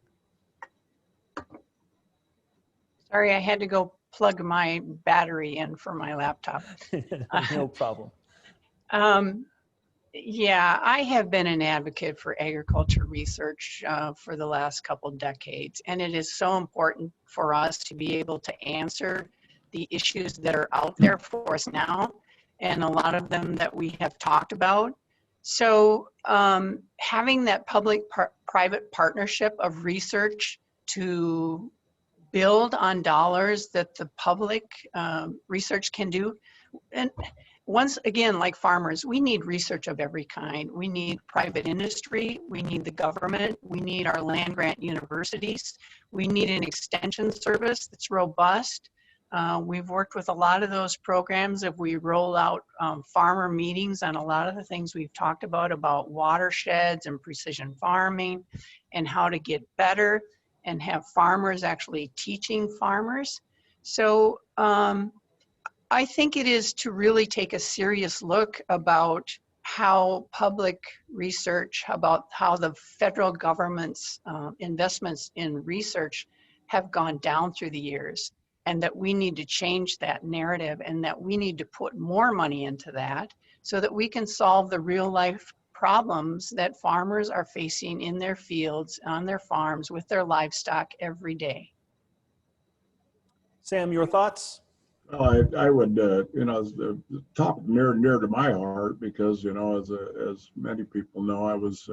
Sorry, I had to go plug my battery in for my laptop. No problem. Yeah, I have been an advocate for agriculture research for the last couple decades, and it is so important for us to be able to answer the issues that are out there for us now, and a lot of them that we have talked about. So having that public-private partnership of research to build on dollars that the public research can do. And once again, like farmers, we need research of every kind. We need private industry, we need the government, we need our land-grant universities, we need an extension service that's robust. We've worked with a lot of those programs. If we roll out farmer meetings on a lot of the things we've talked about watersheds and precision farming and how to get better, and have farmers actually teaching farmers. So I think it is to really take a serious look about how public research, about how the federal government's investments in research have gone down through the years, and that we need to change that narrative, and that we need to put more money into that so that we can solve the real life problems that farmers are facing in their fields, on their farms, with their livestock every day. Sam, your thoughts? Well, I would, you know, the topic near to my heart, because, you know, as many people know, I was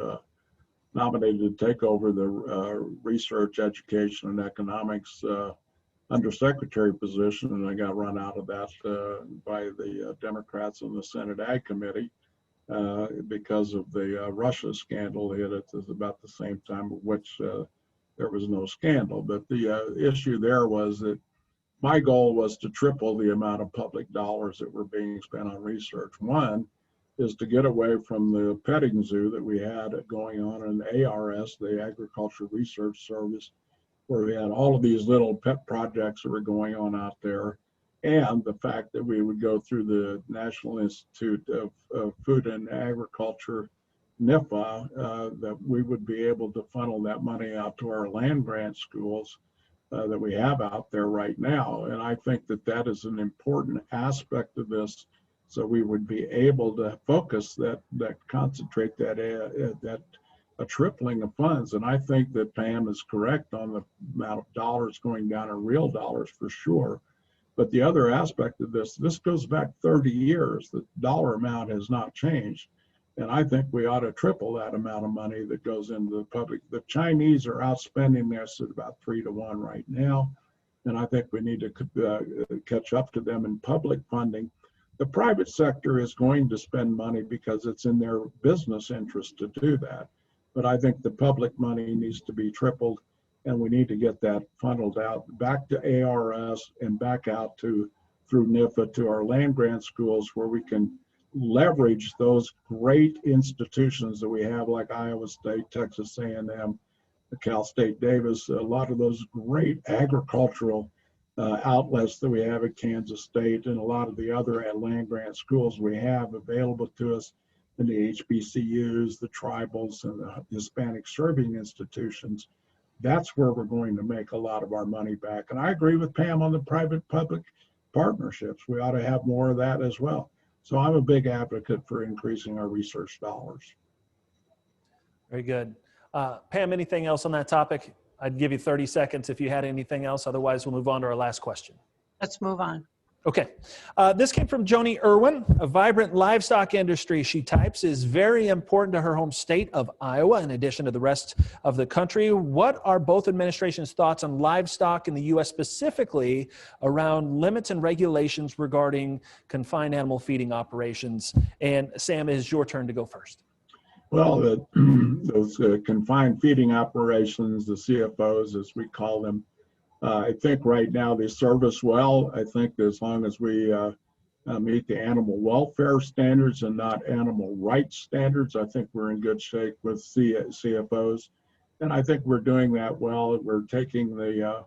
nominated to take over the research, education, and economics undersecretary position, and I got run out of that by the Democrats in the Senate Ag Committee. Because of the Russia scandal hit at about the same time of which there was no scandal. But the issue there was that my goal was to triple the amount of public dollars that were being spent on research. One, is to get away from the petting zoo that we had going on in ARS, the Agriculture Research Service, where we had all of these little pet projects that were going on out there, and the fact that we would go through the National Institute of Food and Agriculture, NIFA, that we would be able to funnel that money out to our land grant schools that we have out there right now. And I think that that is an important aspect of this, so we would be able to focus that concentrate that a tripling of funds. And I think that Pam is correct on the amount of dollars going down in real dollars for sure. But the other aspect of this goes back 30 years. The dollar amount has not changed. And I think we ought to triple that amount of money that goes into the public. The Chinese are outspending this at about 3-to-1 right now. And I think we need to catch up to them in public funding. The private sector is going to spend money because it's in their business interest to do that. But I think the public money needs to be tripled, and we need to get that funneled out back to ARS and back out through NIFA to our land grant schools, where we can leverage those great institutions that we have, like Iowa State, Texas A&M, Cal State Davis, a lot of those great agricultural outlets that we have at Kansas State, and a lot of the other land grant schools we have available to us in the HBCUs, the tribals, and the Hispanic serving institutions. That's where we're going to make a lot of our money back. And I agree with Pam on the private-public partnerships. We ought to have more of that as well. So I'm a big advocate for increasing our research dollars. Very good. Pam, anything else on that topic? I'd give you 30 seconds if you had anything else. Otherwise, we'll move on to our last question. Let's move on. Okay. This came from Joni Irwin. A vibrant livestock industry, she types, is very important to her home state of Iowa, in addition to the rest of the country. What are both administrations' thoughts on livestock in the U.S., specifically around limits and regulations regarding confined animal feeding operations? And Sam, it is your turn to go first. Well, those confined feeding operations, the CFOs, as we call them, I think right now they serve us well. I think as long as we meet the animal welfare standards and not animal rights standards, I think we're in good shape with CFOs. And I think we're doing that well. We're taking the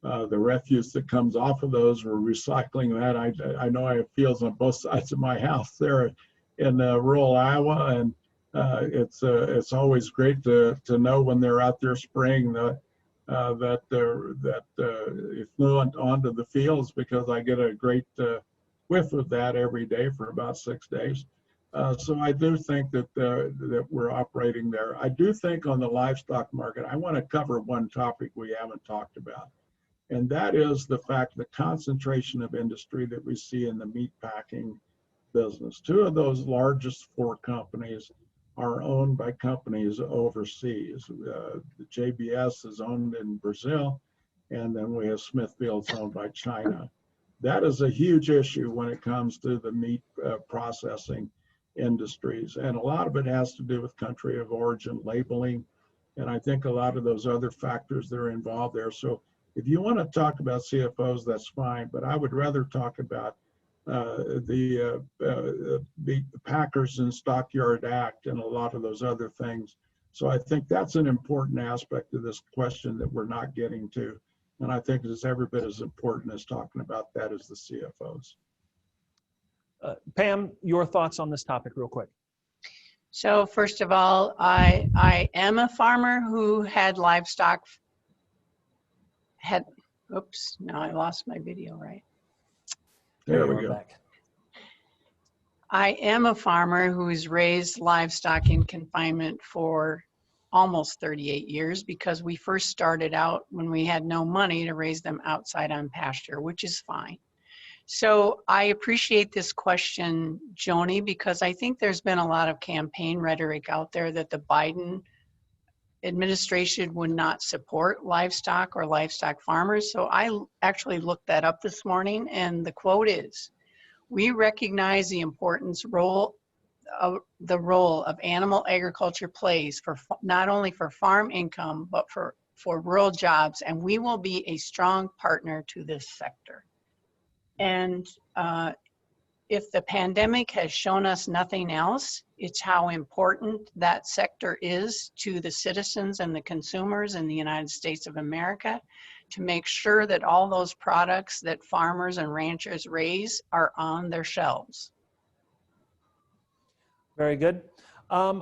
refuse that comes off of those, we're recycling that. I know I have fields on both sides of my house there in rural Iowa, and it's always great to know when they're out there spraying that effluent onto the fields, because I get a great whiff of that every day for about 6 days. So I do think that we're operating there. I do think on the livestock market, I want to cover one topic we haven't talked about, and that is the fact the concentration of industry that we see in the meat packing business. 2 of those largest 4 companies are owned by companies overseas. The JBS is owned in Brazil, and then we have Smithfield's owned by China. That is a huge issue when it comes to the meat processing industries, and a lot of it has to do with country of origin labeling, and I think a lot of those other factors that are involved there. So if you want to talk about CFOs, that's fine, but I would rather talk about the Packers and Stockyard Act and a lot of those other things. So I think that's an important aspect of this question that we're not getting to. And I think it's every bit as important as talking about that as the CFOs. Pam, your thoughts on this topic real quick. So first of all, I am a farmer who had livestock, oops, now I lost my video, right? There we go. Back. I am a farmer who's raised livestock in confinement for almost 38 years, because we first started out when we had no money to raise them outside on pasture, which is fine. So I appreciate this question, Joni, because I think there's been a lot of campaign rhetoric out there that the Biden administration would not support livestock or livestock farmers. So I actually looked that up this morning, and the quote is, "We recognize the importance the role of animal agriculture plays for not only for farm income, but for rural jobs, and we will be a strong partner to this sector." And if the pandemic has shown us nothing else, it's how important that sector is to the citizens and the consumers in the United States of America, to make sure that all those products that farmers and ranchers raise are on their shelves. Very good.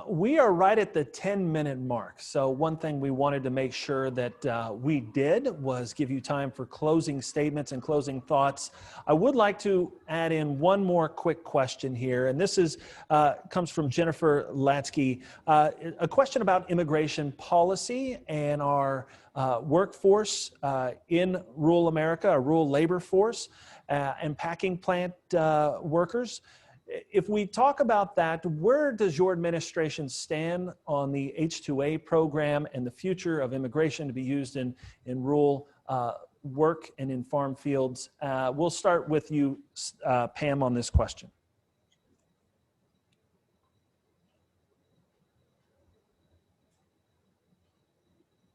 We are right at the 10-minute mark. So one thing we wanted to make sure that we did was give you time for closing statements and closing thoughts. I would like to add in one more quick question here, and this is comes from Jennifer Latsky. A question about immigration policy and our workforce in rural America, our rural labor force, and packing plant workers. If we talk about that, where does your administration stand on the H-2A program and the future of immigration to be used in rural work and in farm fields? We'll start with you, Pam, on this question.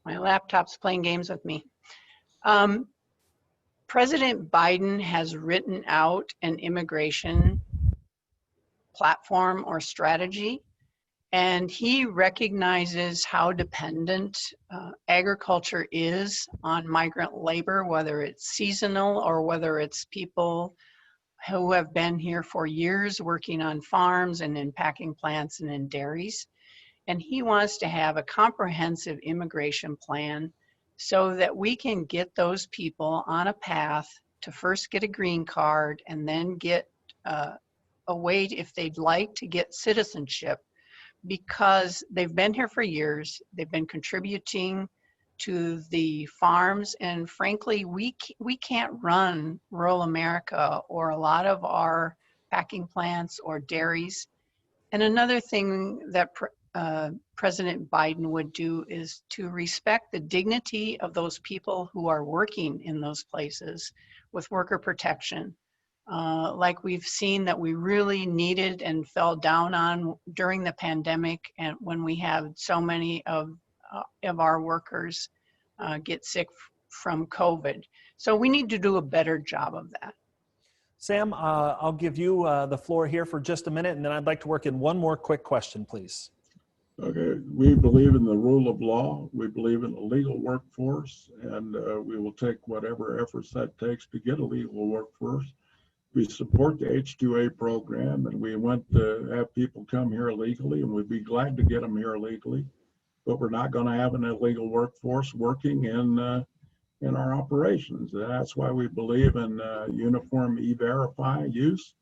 My laptop's playing games with me. President Biden has written out an immigration platform or strategy, and he recognizes how dependent agriculture is on migrant labor, whether it's seasonal or whether it's people who have been here for years working on farms and in packing plants and in dairies. And he wants to have a comprehensive immigration plan so that we can get those people on a path to first get a green card and then get a way, if they'd like, to get citizenship, because they've been here for years, they've been contributing to the farms, and frankly, we can't run rural America or a lot of our packing plants or dairies. And another thing that President Biden would do is to respect the dignity of those people who are working in those places with worker protection. Like we've seen that we really needed and fell down on during the pandemic, and when we had so many of our workers get sick from COVID. So we need to do a better job of that. Sam, I'll give you the floor here for just a minute, and then I'd like to work in one more quick question, please. Okay, we believe in the rule of law. We believe in a legal workforce, and we will take whatever efforts that takes to get a legal workforce. We support the H-2A program, and we want to have people come here illegally, and we'd be glad to get them here illegally. But we're not going to have an illegal workforce working in our operations. That's why we believe in uniform E-Verify use,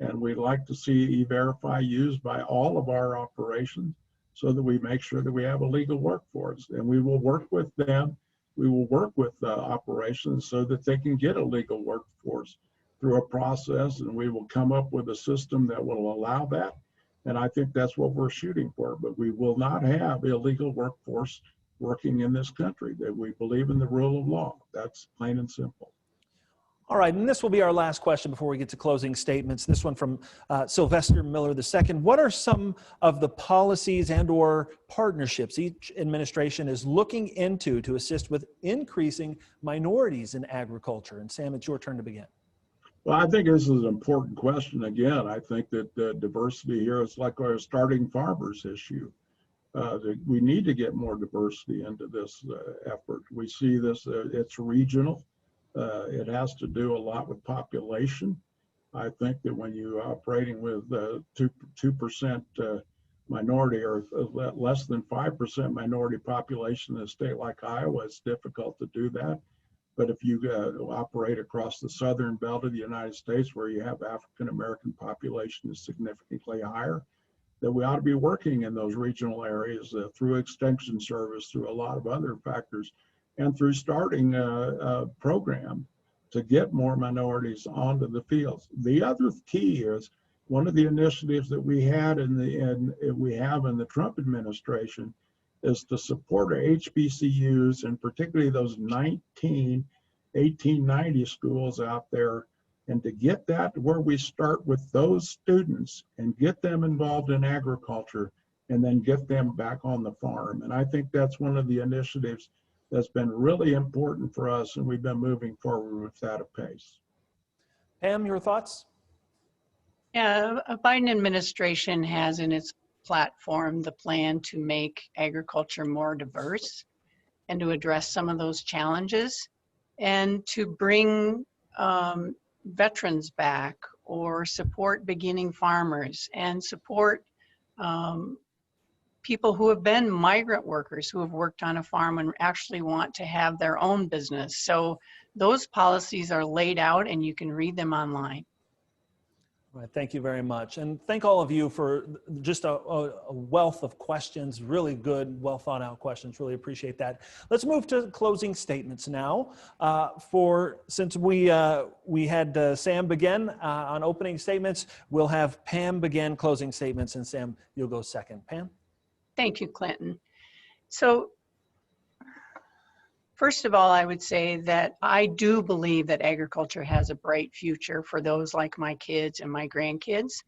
and we'd like to see E-Verify used by all of our operations so that we make sure that we have a legal workforce. And we will work with them. We will work with operations so that they can get a legal workforce through a process, and we will come up with a system that will allow that. And I think that's what we're shooting for. But we will not have illegal workforce working in this country. That we believe in the rule of law. That's plain and simple. All right, and this will be our last question before we get to closing statements. This one from Sylvester Miller II. What are some of the policies and or partnerships each administration is looking into to assist with increasing minorities in agriculture? And Sam, it's your turn to begin. Well, I think this is an important question. Again, I think that diversity here is like our starting farmers issue. We need to get more diversity into this effort. We see this, it's regional. It has to do a lot with population. I think that when you're operating with 2% minority or less than 5% minority population in a state like Iowa, it's difficult to do that. But if you operate across the southern belt of the United States, where you have African-American population is significantly higher, that we ought to be working in those regional areas through extension service, through a lot of other factors, and through starting a program to get more minorities onto the fields. The other key is one of the initiatives that we had we have in the Trump administration is to support our HBCUs, and particularly those 1890 schools out there, and to get that where we start with those students and get them involved in agriculture and then get them back on the farm. And I think that's one of the initiatives that's been really important for us, and we've been moving forward with that apace. Pam, your thoughts? Yeah, a Biden administration has in its platform the plan to make agriculture more diverse and to address some of those challenges and to bring veterans back or support beginning farmers and support people who have been migrant workers who have worked on a farm and actually want to have their own business. So those policies are laid out and you can read them online. All right, thank you very much. And thank all of you for just a wealth of questions, really good, well thought out questions. Really appreciate that. Let's move to closing statements now. Since we had Sam begin on opening statements, we'll have Pam begin closing statements, and Sam, you'll go second. Pam? Thank you, Clinton. So first of all, I would say that I do believe that agriculture has a bright future for those like my kids and my grandkids,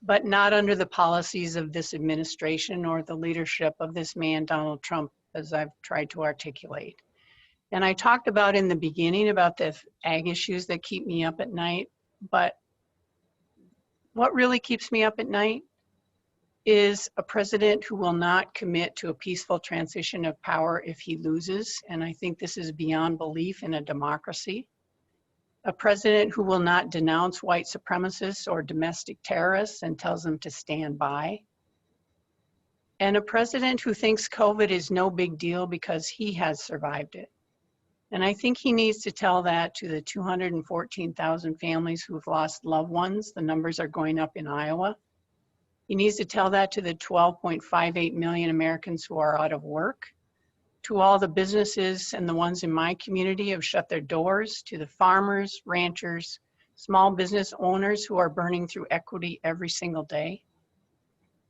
but not under the policies of this administration or the leadership of this man, Donald Trump, as I've tried to articulate. And I talked about in the beginning about the ag issues that keep me up at night, but what really keeps me up at night is a president who will not commit to a peaceful transition of power if he loses, and I think this is beyond belief in a democracy. A president who will not denounce white supremacists or domestic terrorists and tells them to stand by. And a president who thinks COVID is no big deal because he has survived it. And I think he needs to tell that to the 214,000 families who've lost loved ones. The numbers are going up in Iowa. He needs to tell that to the 12.58 million Americans who are out of work, to all the businesses and the ones in my community have shut their doors, to the farmers, ranchers, small business owners who are burning through equity every single day.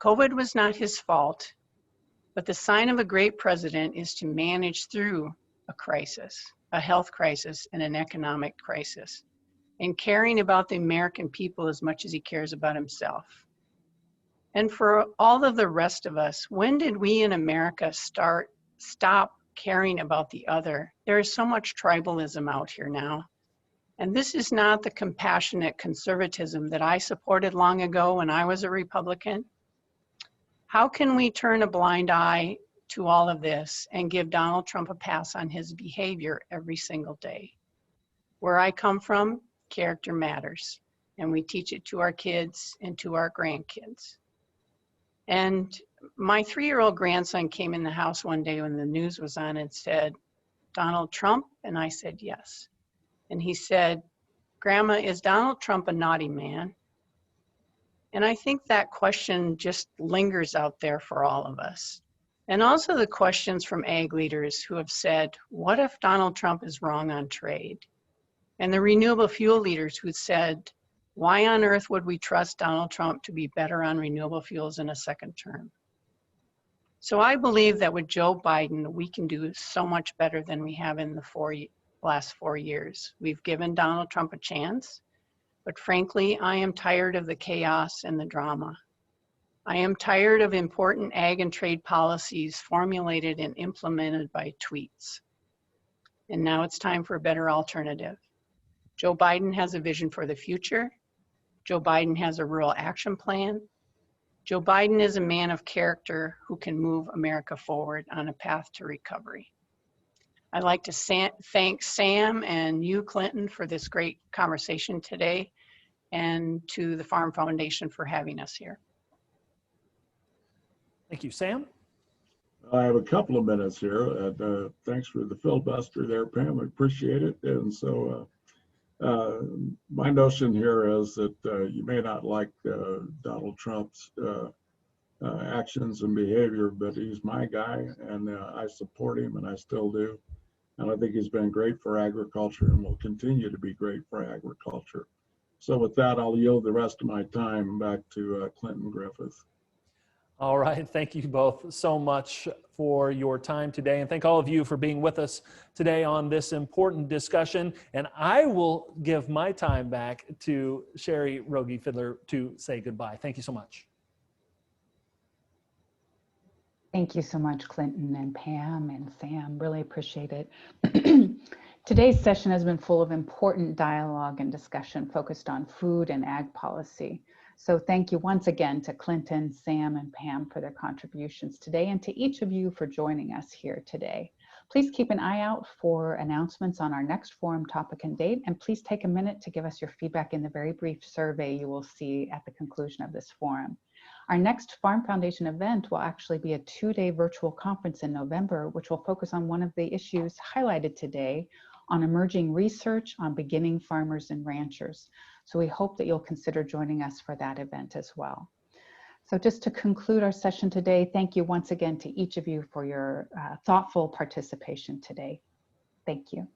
COVID was not his fault, but the sign of a great president is to manage through a crisis, a health crisis and an economic crisis, and caring about the American people as much as he cares about himself. And for all of the rest of us, when did we in America stop caring about the other? There is so much tribalism out here now. And this is not the compassionate conservatism that I supported long ago when I was a Republican. How can we turn a blind eye to all of this and give Donald Trump a pass on his behavior every single day? Where I come from, character matters. And we teach it to our kids and to our grandkids. And my 3-year-old grandson came in the house one day when the news was on and said, "Donald Trump?" And I said, "Yes." And he said, "Grandma, is Donald Trump a naughty man?" And I think that question just lingers out there for all of us. And also the questions from ag leaders who have said, what if Donald Trump is wrong on trade? And the renewable fuel leaders who said, why on earth would we trust Donald Trump to be better on renewable fuels in a second term? So I believe that with Joe Biden, we can do so much better than we have in the last 4 years. We've given Donald Trump a chance, but frankly, I am tired of the chaos and the drama. I am tired of important ag and trade policies formulated and implemented by tweets. And now it's time for a better alternative. Joe Biden has a vision for the future. Joe Biden has a rural action plan. Joe Biden is a man of character who can move America forward on a path to recovery. I'd like to thank Sam and you, Clinton, for this great conversation today, and to the Farm Foundation for having us here. Thank you. Sam? I have a couple of minutes here. Thanks for the filibuster there, Pam. I appreciate it. And so my notion here is that you may not like Donald Trump's actions and behavior, but he's my guy, and I support him, and I still do. And I think he's been great for agriculture and will continue to be great for agriculture. So with that, I'll yield the rest of my time back to Clinton Griffiths. All right, thank you both so much for your time today, and thank all of you for being with us today on this important discussion. And I will give my time back to Sherry Rogge Fiddler to say goodbye. Thank you so much. Thank you so much, Clinton and Pam and Sam. Really appreciate it. Today's session has been full of important dialogue and discussion focused on food and ag policy. So thank you once again to Clinton, Sam, and Pam for their contributions today, and to each of you for joining us here today. Please keep an eye out for announcements on our next forum topic and date, and please take a minute to give us your feedback in the very brief survey you will see at the conclusion of this forum. Our next Farm Foundation event will actually be a 2-day virtual conference in November, which will focus on one of the issues highlighted today on emerging research on beginning farmers and ranchers. So we hope that you'll consider joining us for that event as well. So just to conclude our session today, thank you once again to each of you for your thoughtful participation today. Thank you.